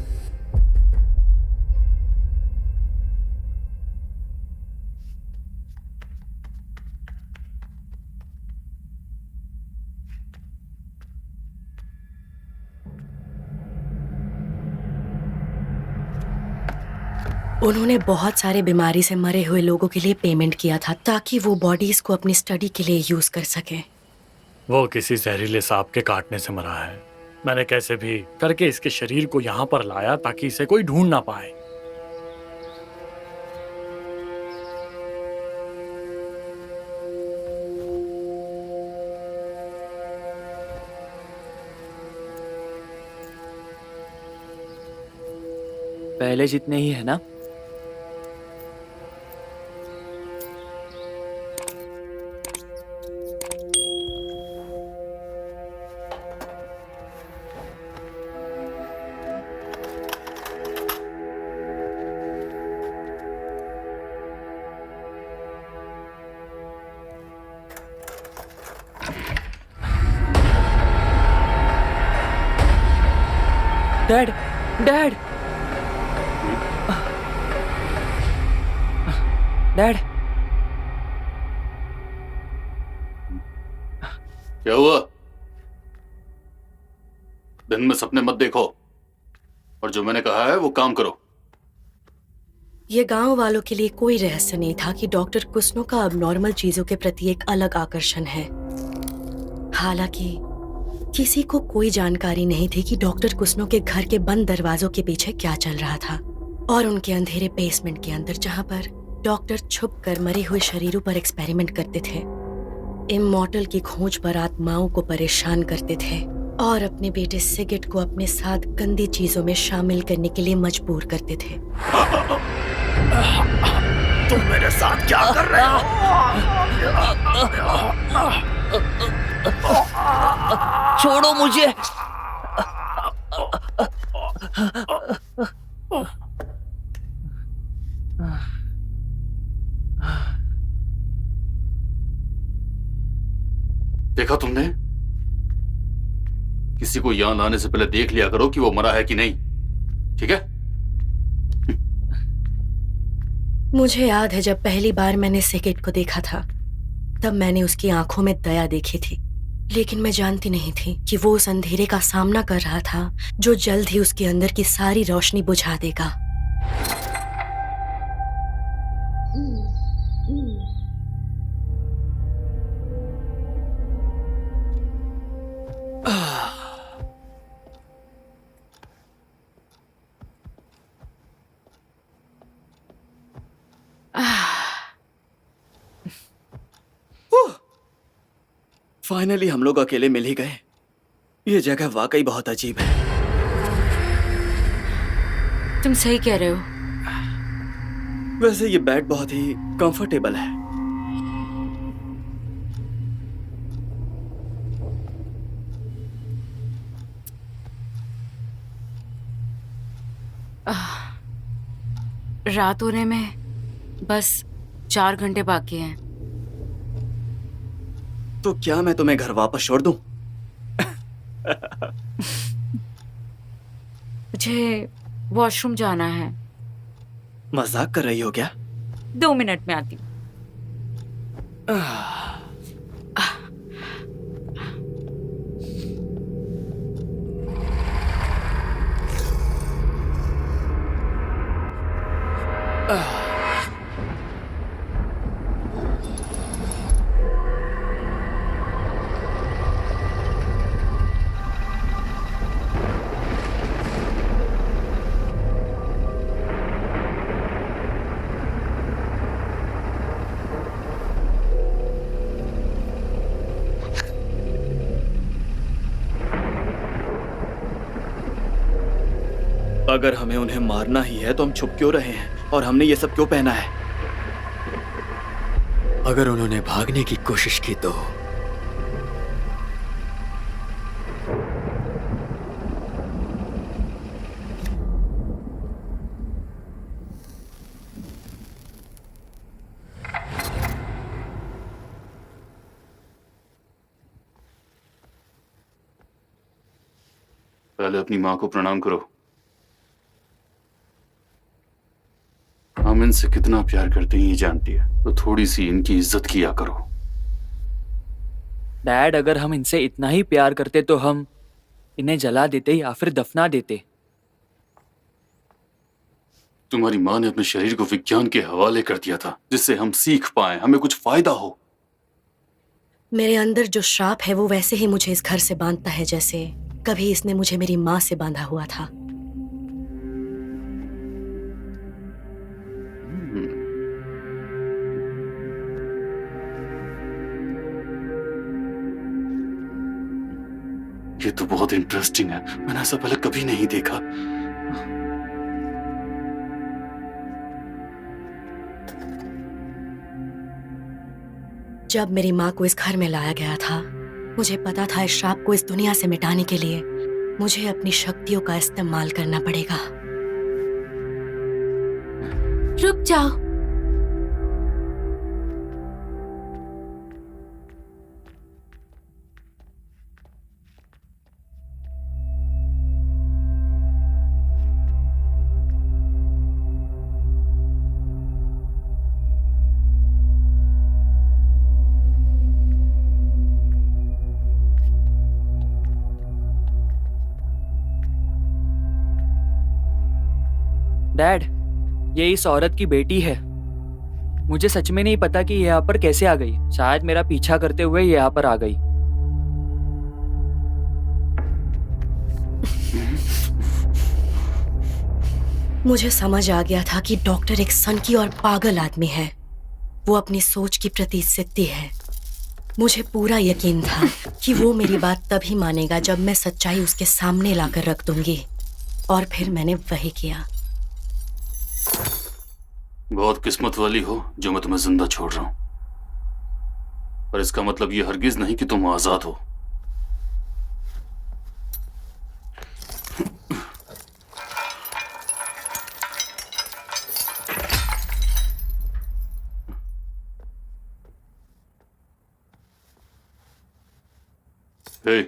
उन्होंने बहुत सारे बीमारी से मरे हुए लोगों के लिए पेमेंट किया था ताकि वो बॉडीज को अपनी स्टडी के लिए यूज कर सके।
वो किसी जहरीले सांप के काटने से मरा है। मैंने कैसे भी करके इसके शरीर को यहाँ पर लाया ताकि इसे कोई ढूंढ ना पाए।
पहले जितने ही है ना? डैड, डैड, डैड,
क्या हुआ? दिन में सपने मत देखो और जो मैंने कहा है वो काम करो।
ये गांव वालों के लिए कोई रहस्य नहीं था कि डॉक्टर कुस्नो का अब नॉर्मल चीजों के प्रति एक अलग आकर्षण है। हालांकि किसी को कोई जानकारी नहीं थी कि डॉक्टर कुस्नो के घर के बंद दरवाजों के पीछे क्या चल रहा था और उनके अंधेरे बेसमेंट के अंदर जहां पर डॉक्टर छुप कर मरे हुए शरीरों पर एक्सपेरिमेंट करते थे, इमॉर्टल की खोज पर आत्माओं को परेशान करते थे और अपने बेटे सिगेट को अपने साथ गंदी चीजों में शामिल करने के लिए मजबूर करते थे।
तुम मेरे साथ क्या कर रहे हो? छोड़ो मुझे।
देखा तुमने? किसी को यहां आने से पहले देख लिया करो कि वो मरा है कि नहीं, ठीक है?
मुझे याद है जब पहली बार मैंने सिगेट को देखा था, तब मैंने उसकी आंखों में दया देखी थी, लेकिन मैं जानती नहीं थी कि वो उस अंधेरे का सामना कर रहा था जो जल्द ही उसके अंदर की सारी रोशनी बुझा देगा।
फाइनली हम लोग अकेले मिल ही गए। ये जगह वाकई बहुत अजीब है।
तुम सही कह रहे हो।
वैसे ये बेड बहुत ही कंफर्टेबल है।
रात होने में बस 4 घंटे बाकी हैं।
तो क्या मैं तुम्हें घर वापस छोड़ दूं?
मुझे वॉशरूम जाना है।
मजाक कर रही हो क्या?
2 मिनट में आती हूँ।
अगर हमें उन्हें मारना ही है तो हम छुप क्यों रहे हैं और हमने ये सब क्यों पहना है?
अगर उन्होंने भागने की कोशिश की तो
पहले अपनी माँ को प्रणाम करो। हम इनसे कितना प्यार करते हैं ये जानती है, तो थोड़ी सी इनकी इज्जत किया करो।
डैड, अगर हम इनसे इतना ही प्यार करते तो हम इन्हें जला देते या फिर दफना देते।
तुम्हारी माँ ने अपने शरीर को विज्ञान के हवाले कर दिया था, जिससे हम सीख पाए, हमें कुछ फायदा हो।
मेरे अंदर जो श्राप है वो वैसे ही मुझे इस घर से बांधता है जैसे कभी इसने मुझे मेरी माँ से बांधा हुआ था।
ये तो बहुत इंटरेस्टिंग है, मैंने ऐसा पहले कभी नहीं देखा।
जब मेरी माँ को इस घर में लाया गया था, मुझे पता था इस श्राप को इस दुनिया से मिटाने के लिए मुझे अपनी शक्तियों का इस्तेमाल करना पड़ेगा।
रुक जाओ।
डैड, ये इस औरत की बेटी है। मुझे सच में नहीं पता कि ये यहाँ पर कैसे आ गई। शायद मेरा पीछा करते हुए ये यहाँ पर आ गई।
मुझे समझ आ गया था कि डॉक्टर एक सनकी और पागल आदमी है। वो अपनी सोच की प्रति जिद्दी है। मुझे पूरा यकीन था कि वो मेरी बात तभी मानेगा जब मैं सच्चाई उसके सामने लाकर रख दूंगी, और फिर मैंने वही किया।
बहुत किस्मत वाली हो जो मैं तुम्हें जिंदा छोड़ रहा हूं, पर इसका मतलब ये हरगिज नहीं कि तुम आजाद हो। हे,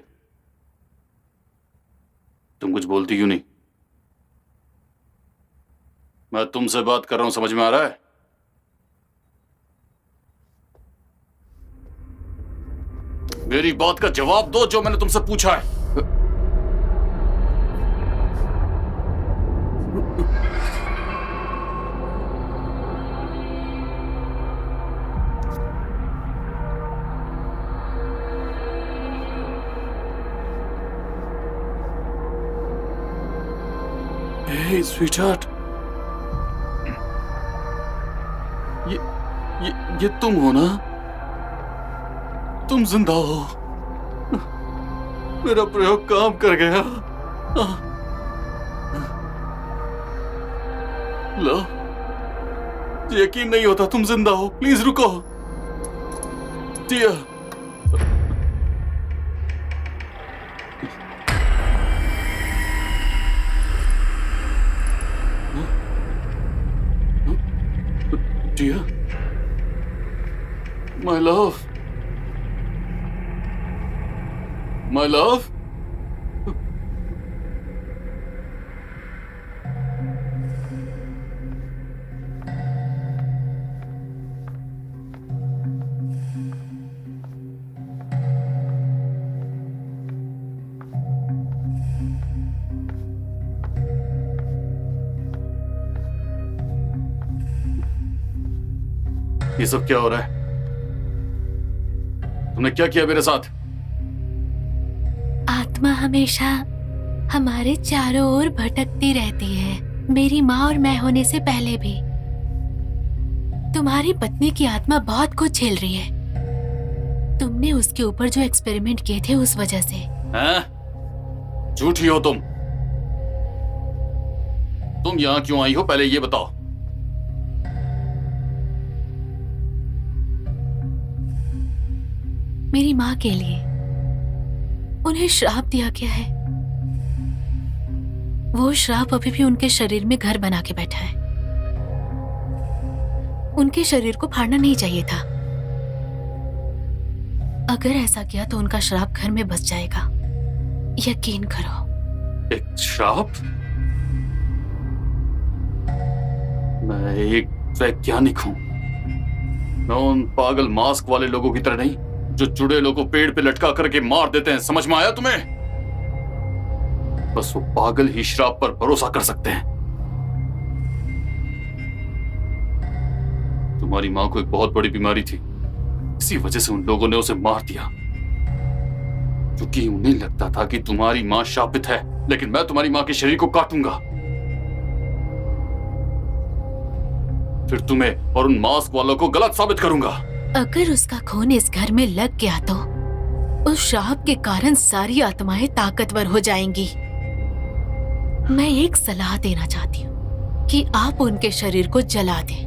तुम कुछ बोलती क्यों नहीं? मैं तुमसे बात कर रहा हूं, समझ में आ रहा है? मेरी बात का जवाब दो जो मैंने तुमसे पूछा है। हे स्वीटहार्ट, ये तुम हो ना? तुम जिंदा हो। मेरा प्रयोग काम कर गया। लो, यकीन नहीं होता तुम जिंदा हो। प्लीज रुको। टिया, टिया, माय लव, माय लव। ये सब क्या हो रहा है? तुमने क्या किया मेरे साथ?
आत्मा हमेशा हमारे चारों ओर भटकती रहती है, मेरी माँ और मैं होने से पहले भी। तुम्हारी पत्नी की आत्मा बहुत कुछ झेल रही है। तुमने उसके ऊपर जो एक्सपेरिमेंट किए थे उस वजह से।
हैं? झूठी हो तुम। तुम यहां क्यों आई हो पहले ये बताओ।
मेरी माँ के लिए। उन्हें श्राप दिया गया है। वो श्राप अभी भी उनके शरीर में घर बना के बैठा है। उनके शरीर को फाड़ना नहीं चाहिए था। अगर ऐसा किया तो उनका श्राप घर में बस जाएगा। यकीन करो।
एक श्राप? मैं एक वैज्ञानिक हूं। मैं उन पागल मास्क वाले लोगों की तरह नहीं जो चुड़ैलों को पेड़ पे लटका करके मार देते हैं। समझ में आया तुम्हें? बस वो पागल ही श्राप पर भरोसा कर सकते हैं। तुम्हारी मां को एक बहुत बड़ी बीमारी थी, इसी वजह से उन लोगों ने उसे मार दिया, क्योंकि उन्हें लगता था कि तुम्हारी मां शापित है। लेकिन मैं तुम्हारी मां के शरीर को काटूंगा, फिर तुम्हें और उन मास्क वालों को गलत साबित करूंगा।
अगर उसका खून इस घर में लग गया तो उस श्राप के कारण सारी आत्माएं ताकतवर हो जाएंगी। मैं एक सलाह देना चाहती हूँ कि आप उनके शरीर को जला दें।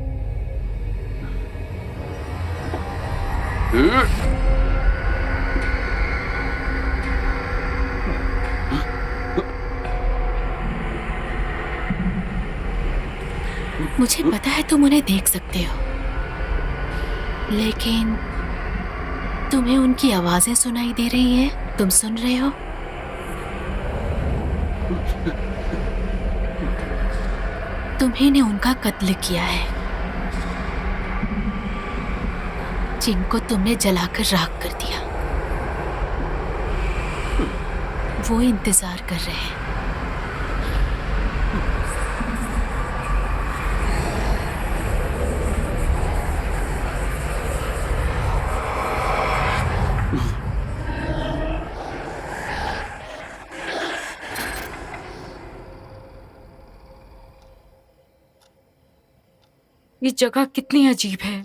मुझे पता है तुम उन्हें देख सकते हो, लेकिन तुम्हें उनकी आवाजें सुनाई दे रही हैं? तुम सुन रहे हो? तुम्ही ने उनका कत्ल किया है, जिनको तुमने जलाकर राख कर दिया। वो इंतजार कर रहे हैं।
ये जगह कितनी अजीब है।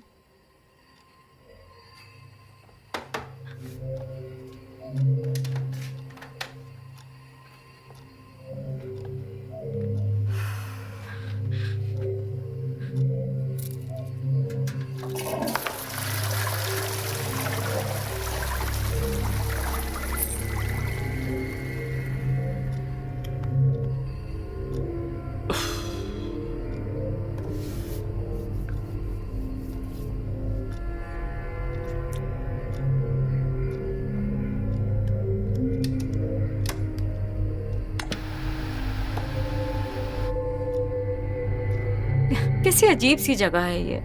कैसी अजीब सी जगह है ये।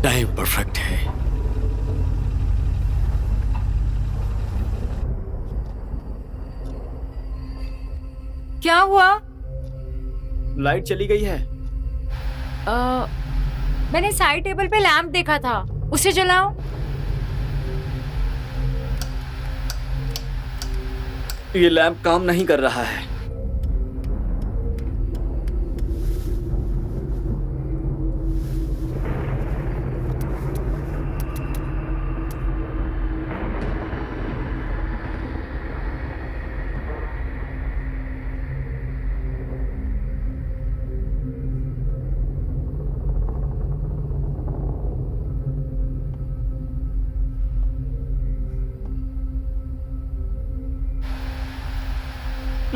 टाइम परफेक्ट है।
क्या हुआ?
लाइट चली गई है।
मैंने साइड टेबल पे लैंप देखा था, उसे जलाओ।
ये लैंप काम नहीं कर रहा है।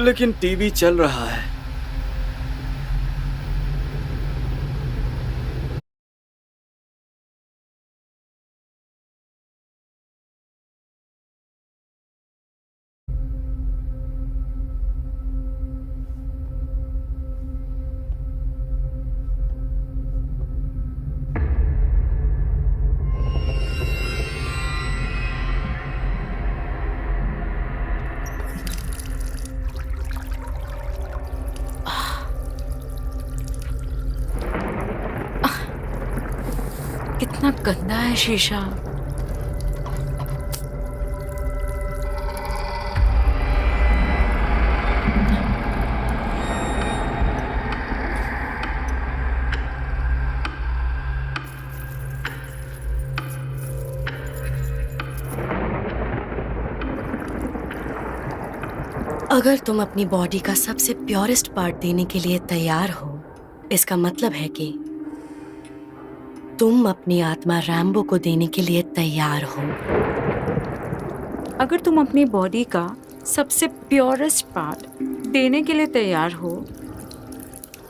लेकिन टीवी चल रहा है।
कितना गंदा है शीशा।
अगर तुम अपनी बॉडी का सबसे प्योरेस्ट पार्ट देने के लिए तैयार हो, इसका मतलब है कि तुम अपनी आत्मा रैम्बो को देने के लिए तैयार हो।
अगर तुम अपनी बॉडी का सबसे प्योरेस्ट पार्ट देने के लिए तैयार हो,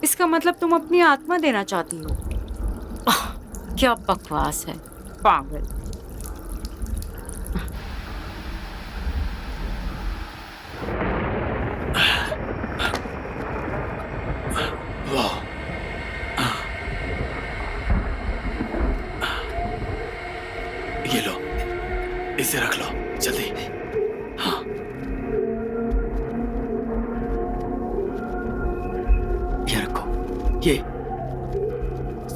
इसका मतलब तुम अपनी आत्मा देना चाहती हो।
क्या बकवास है।
पागल।
ये लो, इसे रख लो जल्दी। हाँ,
ये रखो, ये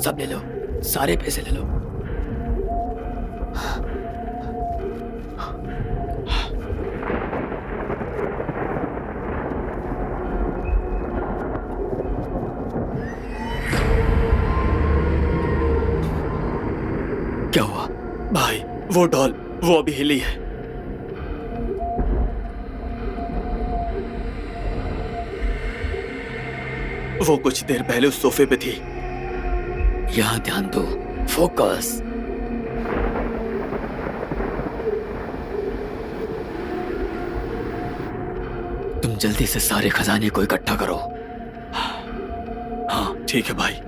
सब ले लो, सारे पैसे ले लो। क्या हुआ
भाई वो डॉल, वो अभी हिली है। वो कुछ देर पहले उस सोफे पे थी।
यहां ध्यान दो, फोकस। तुम जल्दी से सारे खजाने को इकट्ठा करो।
हाँ ठीक है भाई।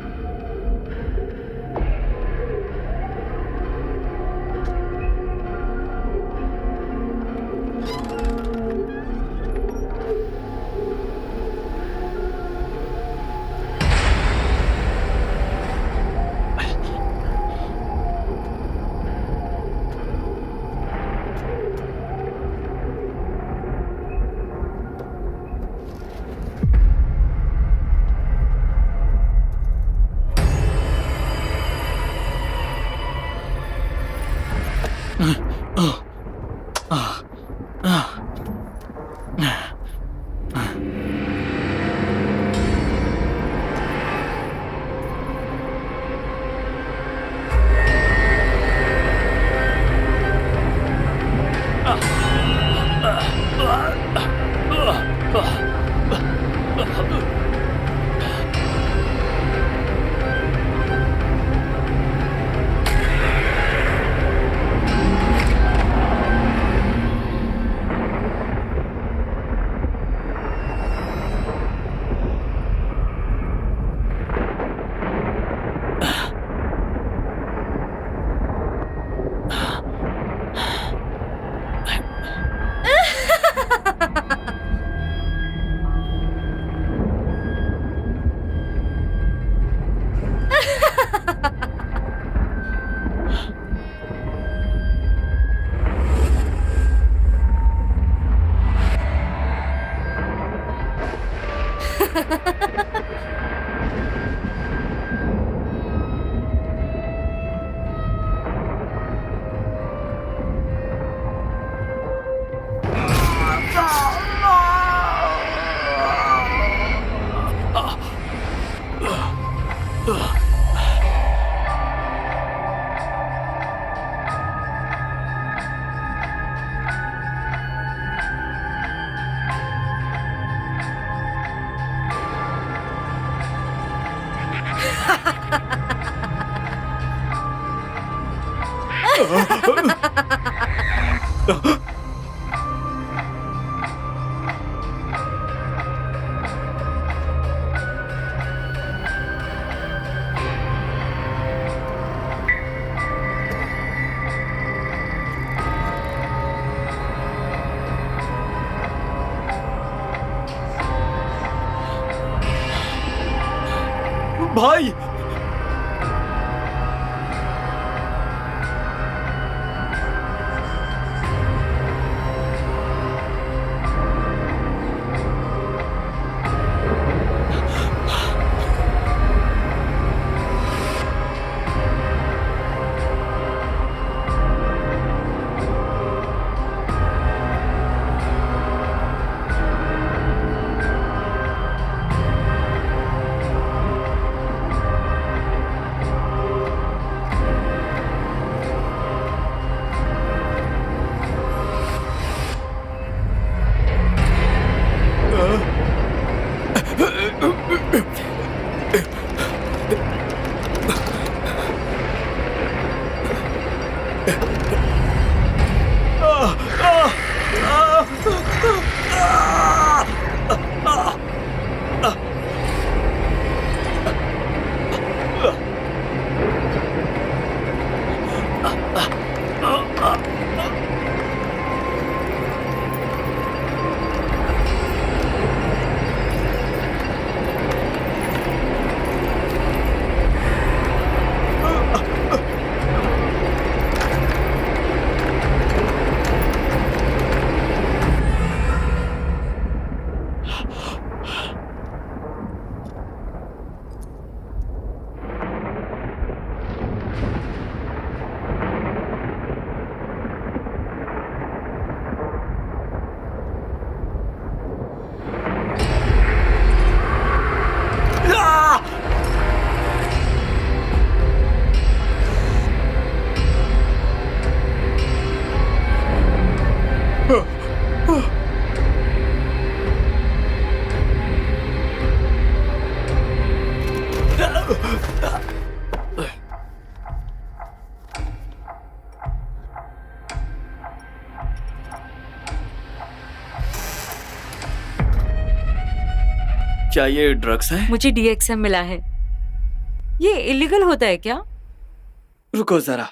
भाई क्या ये ड्रग्स है?
मुझे DXM मिला है। ये इलीगल होता है क्या?
रुको जरा,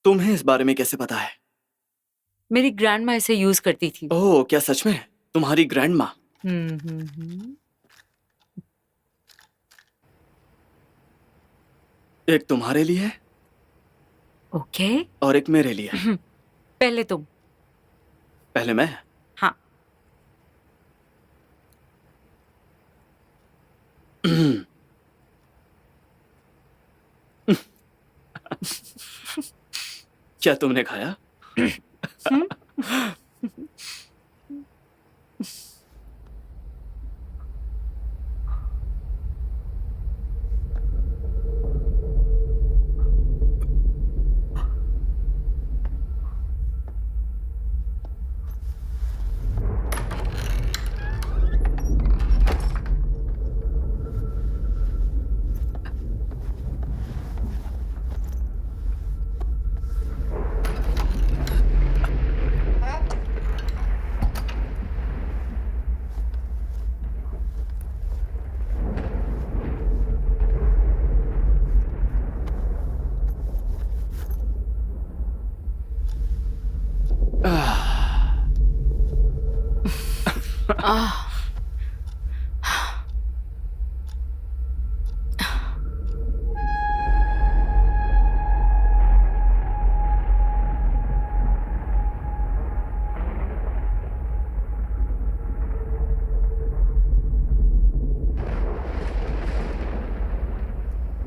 तुम्हें इस बारे में कैसे पता है?
मेरी ग्रैंड माँ इसे यूज करती थी।
ओह, क्या सच में? तुम्हारी ग्रैंड माँ?
हम्म।
एक तुम्हारे लिए
ओके।
और एक मेरे लिए।
पहले तुम।
पहले मैं?
हाँ।
क्या तुमने खाया?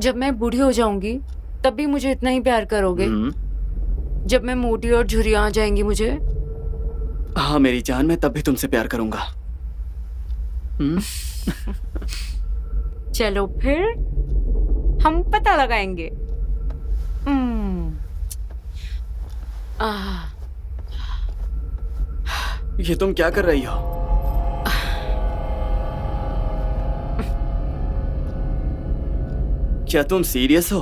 जब मैं बूढ़ी हो जाऊंगी तब भी मुझे इतना ही प्यार करोगे? जब मैं मोटी और झुर्रियां आ जाएंगी मुझे?
हाँ मेरी जान, मैं तब भी तुमसे प्यार करूंगा।
चलो फिर हम पता लगाएंगे।
ये तुम क्या कर रही हो? क्या तुम सीरियस हो?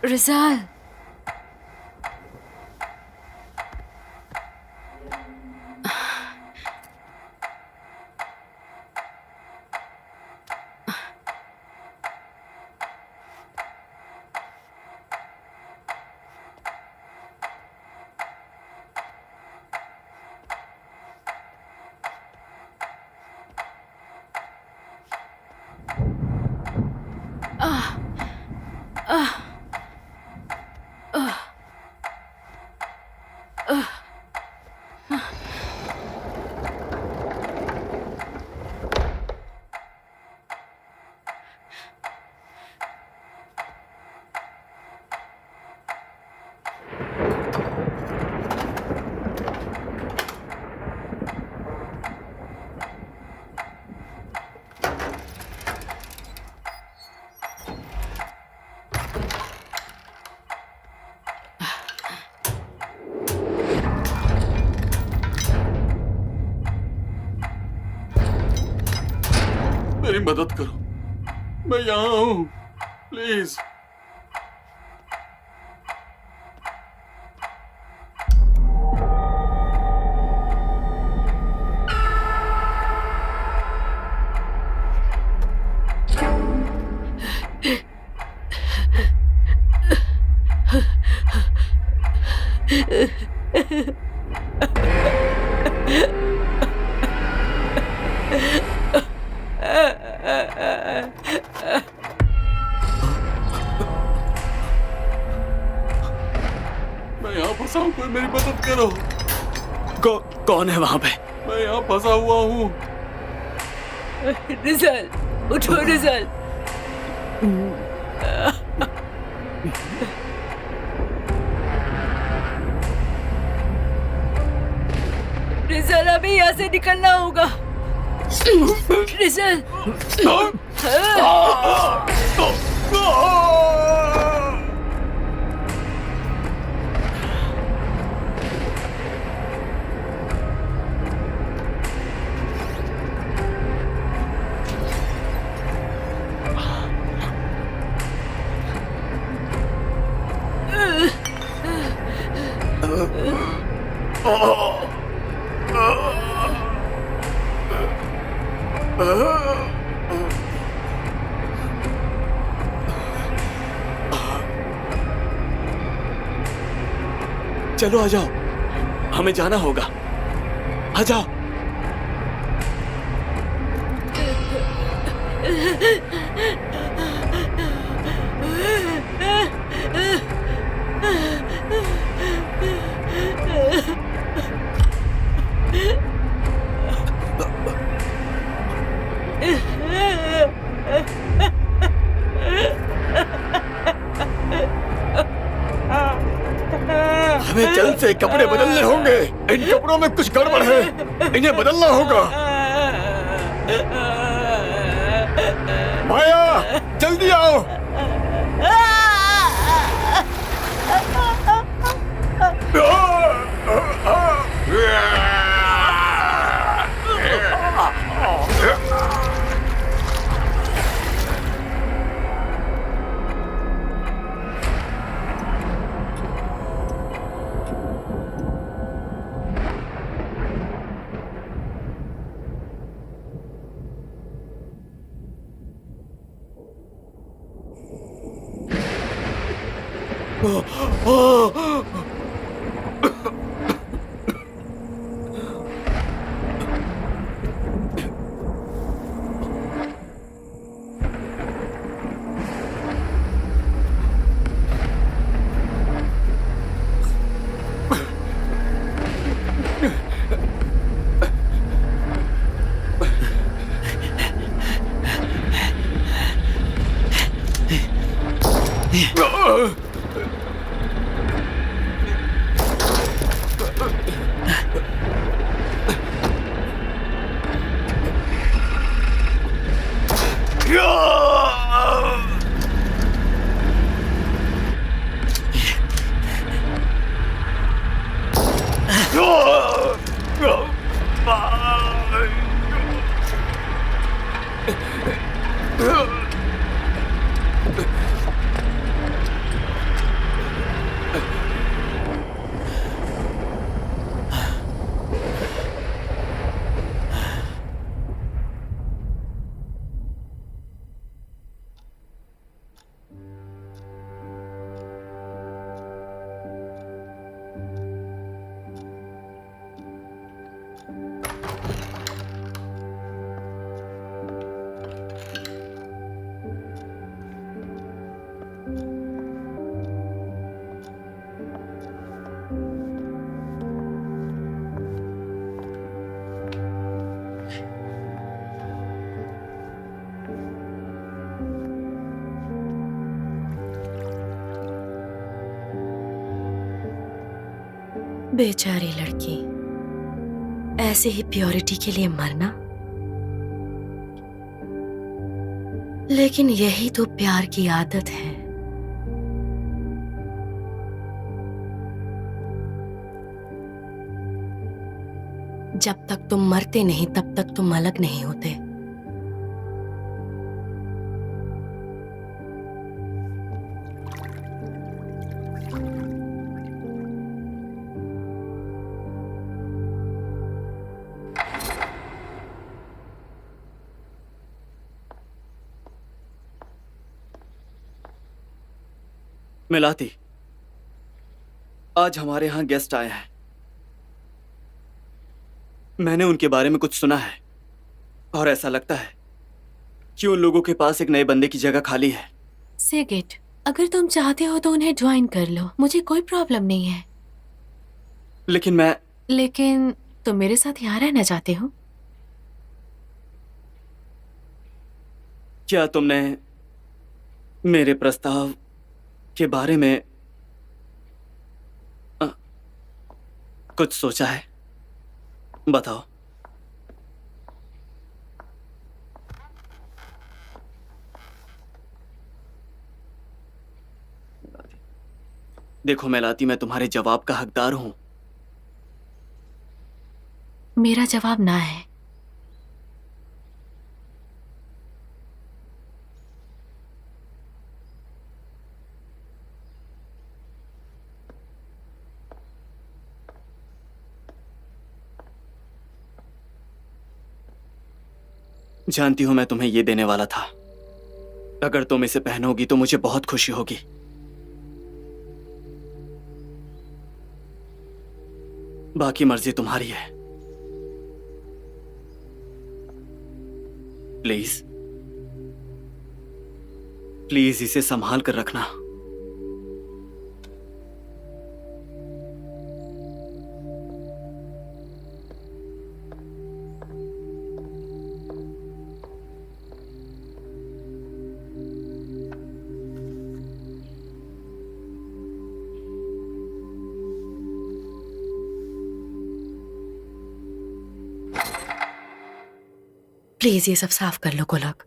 रिजाल,
मेरी मदद करो, मैं यहाँ हूँ, प्लीज। मैं यहाँ फंसा हूँ, कोई मेरी मदद करो।
कौन है वहां पे?
मैं यहाँ फंसा हुआ हूँ।
रिजाल, उठो रिजाल। रिजाल, अभी यहाँ से निकलना होगा। रिजाल,
चलो आ जाओ, हमें जाना होगा। आ जाओ। हमें जल्द से कपड़े बदलने होंगे। इन कपड़ों में कुछ गड़बड़ है, इन्हें बदलना होगा। माया, जल्दी आओ।
बेचारी लड़की, ऐसे ही प्योरिटी के लिए मरना। लेकिन यही तो प्यार की आदत है। जब तक तुम मरते नहीं तब तक तुम अलग नहीं होते।
मिलाती, आज हमारे यहाँ गेस्ट आए हैं। मैंने उनके बारे में कुछ सुना है और ऐसा लगता है कि उन लोगों के पास एक नए बंदे की जगह खाली है।
सेगेट, अगर तुम चाहते हो तो उन्हें ज्वाइन कर लो, मुझे कोई प्रॉब्लम नहीं है। लेकिन तुम मेरे साथ यहाँ रहना चाहते हो?
क्या तुमने मेरे प्रस्ताव के बारे में कुछ सोचा है? बताओ। देखो मेलाती, मैं तुम्हारे जवाब का हकदार हूं।
मेरा जवाब ना है।
जानती हो, मैं तुम्हें ये देने वाला था। अगर तुम इसे पहनोगी तो मुझे बहुत खुशी होगी। बाकी मर्जी तुम्हारी है। प्लीज प्लीज इसे संभाल कर रखना।
प्लीज ये सब साफ कर लो गोलक।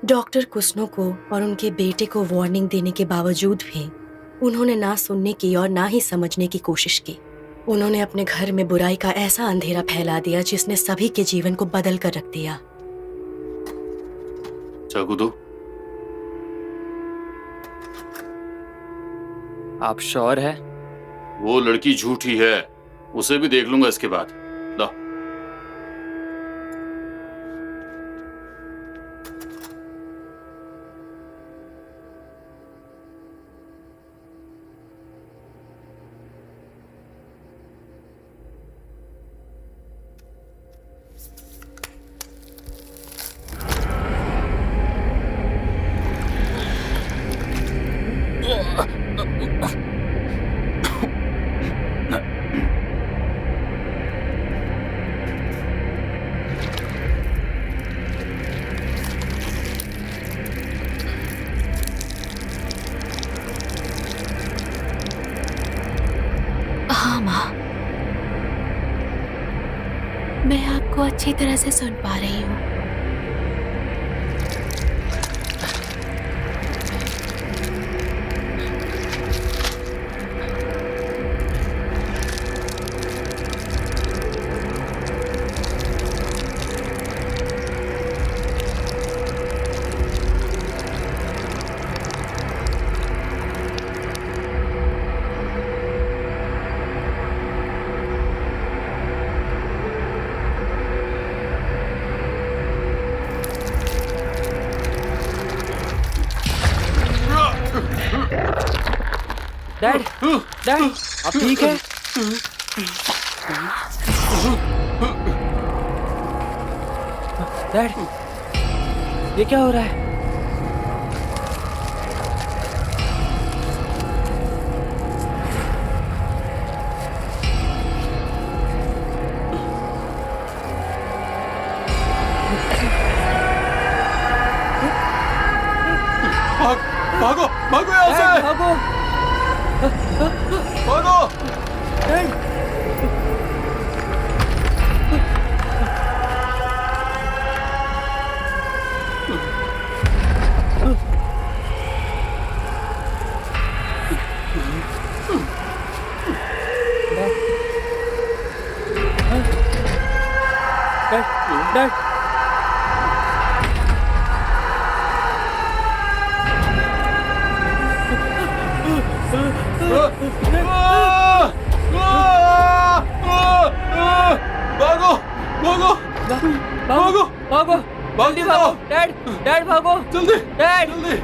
डॉक्टर कुस्नो को और उनके बेटे को वार्निंग देने के बावजूद भी उन्होंने ना सुनने की और ना ही समझने की कोशिश की। उन्होंने अपने घर में बुराई का ऐसा अंधेरा फैला दिया जिसने सभी के जीवन को बदल कर रख दिया।
चाकू दो।
आप श्योर है?
वो लड़की झूठी है, उसे भी देख लूंगा इसके बाद। ला।
आपको अच्छी तरह से सुन पा रही हूँ।
डैड, डैड, आप ठीक है? डैड, ये क्या हो रहा है?
भागो भागो यहाँ
डैड,
से,
भागो!
भागो।
डैड, डैड, डैड,
भागो भागो
भागो, भागो, जल्दी भागो, डैड, डैड भागो,
जल्दी
डैड,
जल्दी।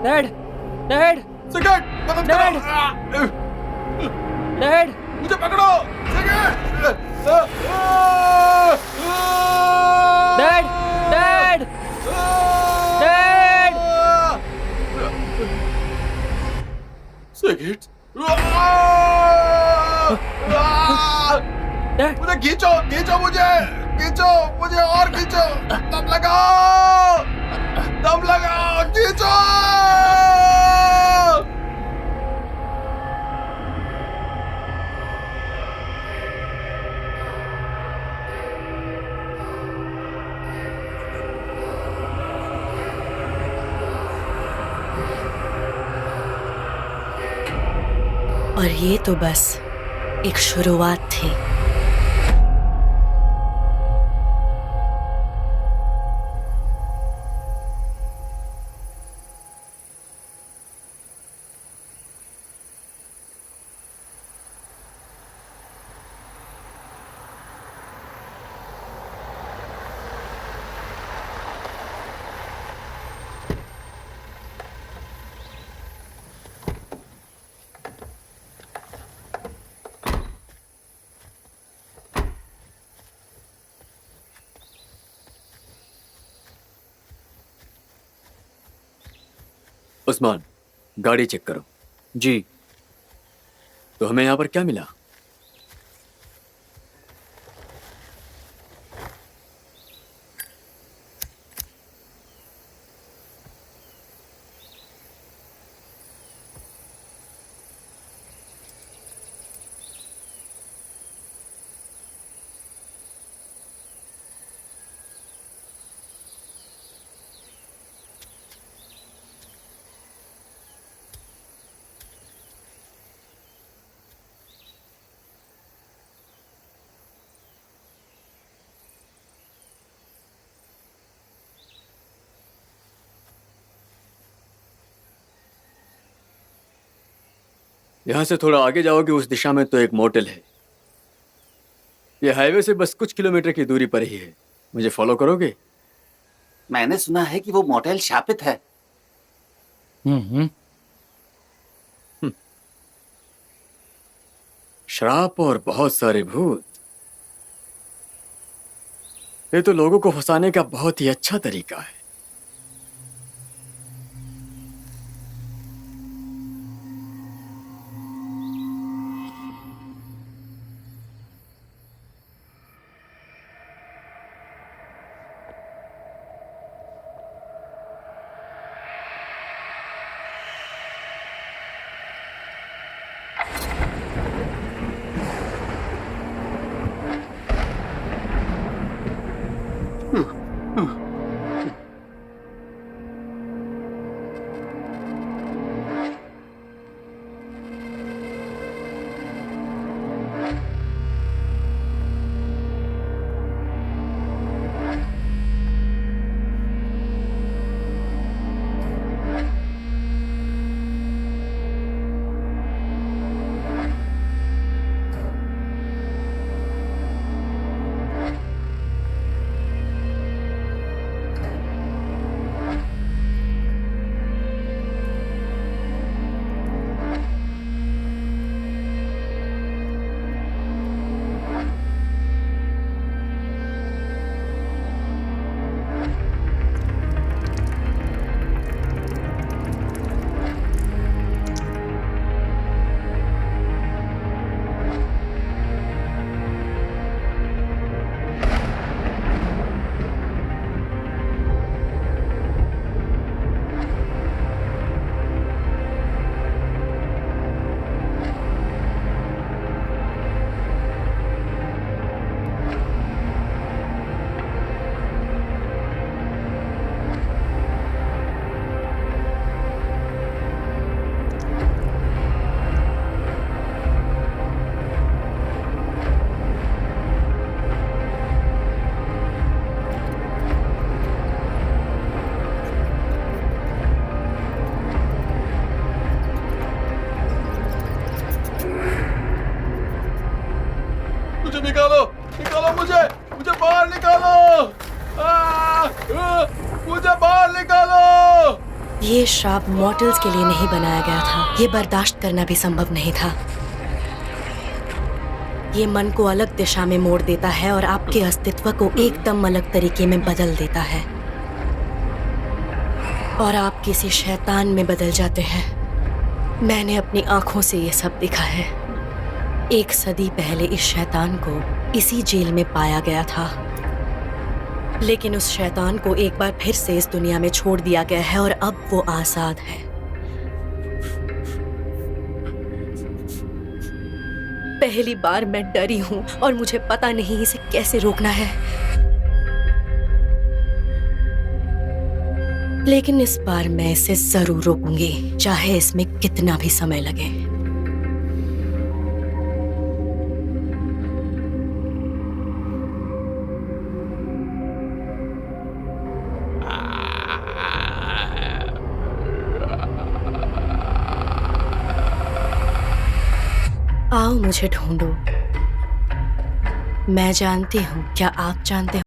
डैड, डैड,
सेकंड मदद
डैड।
करो।
डैड,
मुझे पकड़ो। Second.
Dad, dad, dad,
second.
Dad,
मुझे खींचो खींचो, मुझे खींचो, मुझे और खींचो। दम लगाओ, दम लगाओ, खींचो।
और ये तो बस एक शुरुआत थी।
उस्मान, गाड़ी चेक करो।
जी।
तो हमें यहाँ पर क्या मिला? यहाँ से थोड़ा आगे जाओगे उस दिशा में तो एक मोटेल है। ये हाईवे से बस कुछ किलोमीटर की दूरी पर ही है। मुझे फॉलो करोगे?
मैंने सुना है कि वो मोटेल शापित है।
शराब और बहुत सारे भूत। ये तो लोगों को फंसाने का बहुत ही अच्छा तरीका है।
मुझे निकालो, निकालो मुझे, मुझे बाहर निकालो, मुझे बाहर निकालो।
ये श्राप मॉर्टल्स के लिए नहीं बनाया गया था। ये बर्दाश्त करना भी संभव नहीं था। ये मन को अलग दिशा में मोड़ देता है और आपके अस्तित्व को एकदम अलग तरीके में बदल देता है और आप किसी शैतान में बदल जाते हैं। मैंने अपनी आंखों से ये सब देखा है। 1 सदी पहले इस शैतान को इसी जेल में पाया गया था, लेकिन उस शैतान को एक बार फिर से इस दुनिया में छोड़ दिया गया है और अब वो आजाद है। पहली बार मैं डरी हूं और मुझे पता नहीं इसे कैसे रोकना है, लेकिन इस बार मैं इसे जरूर रोकूंगी, चाहे इसमें कितना भी समय लगे। आओ मुझे ढूंढो। मैं जानती हूँ, क्या आप जानते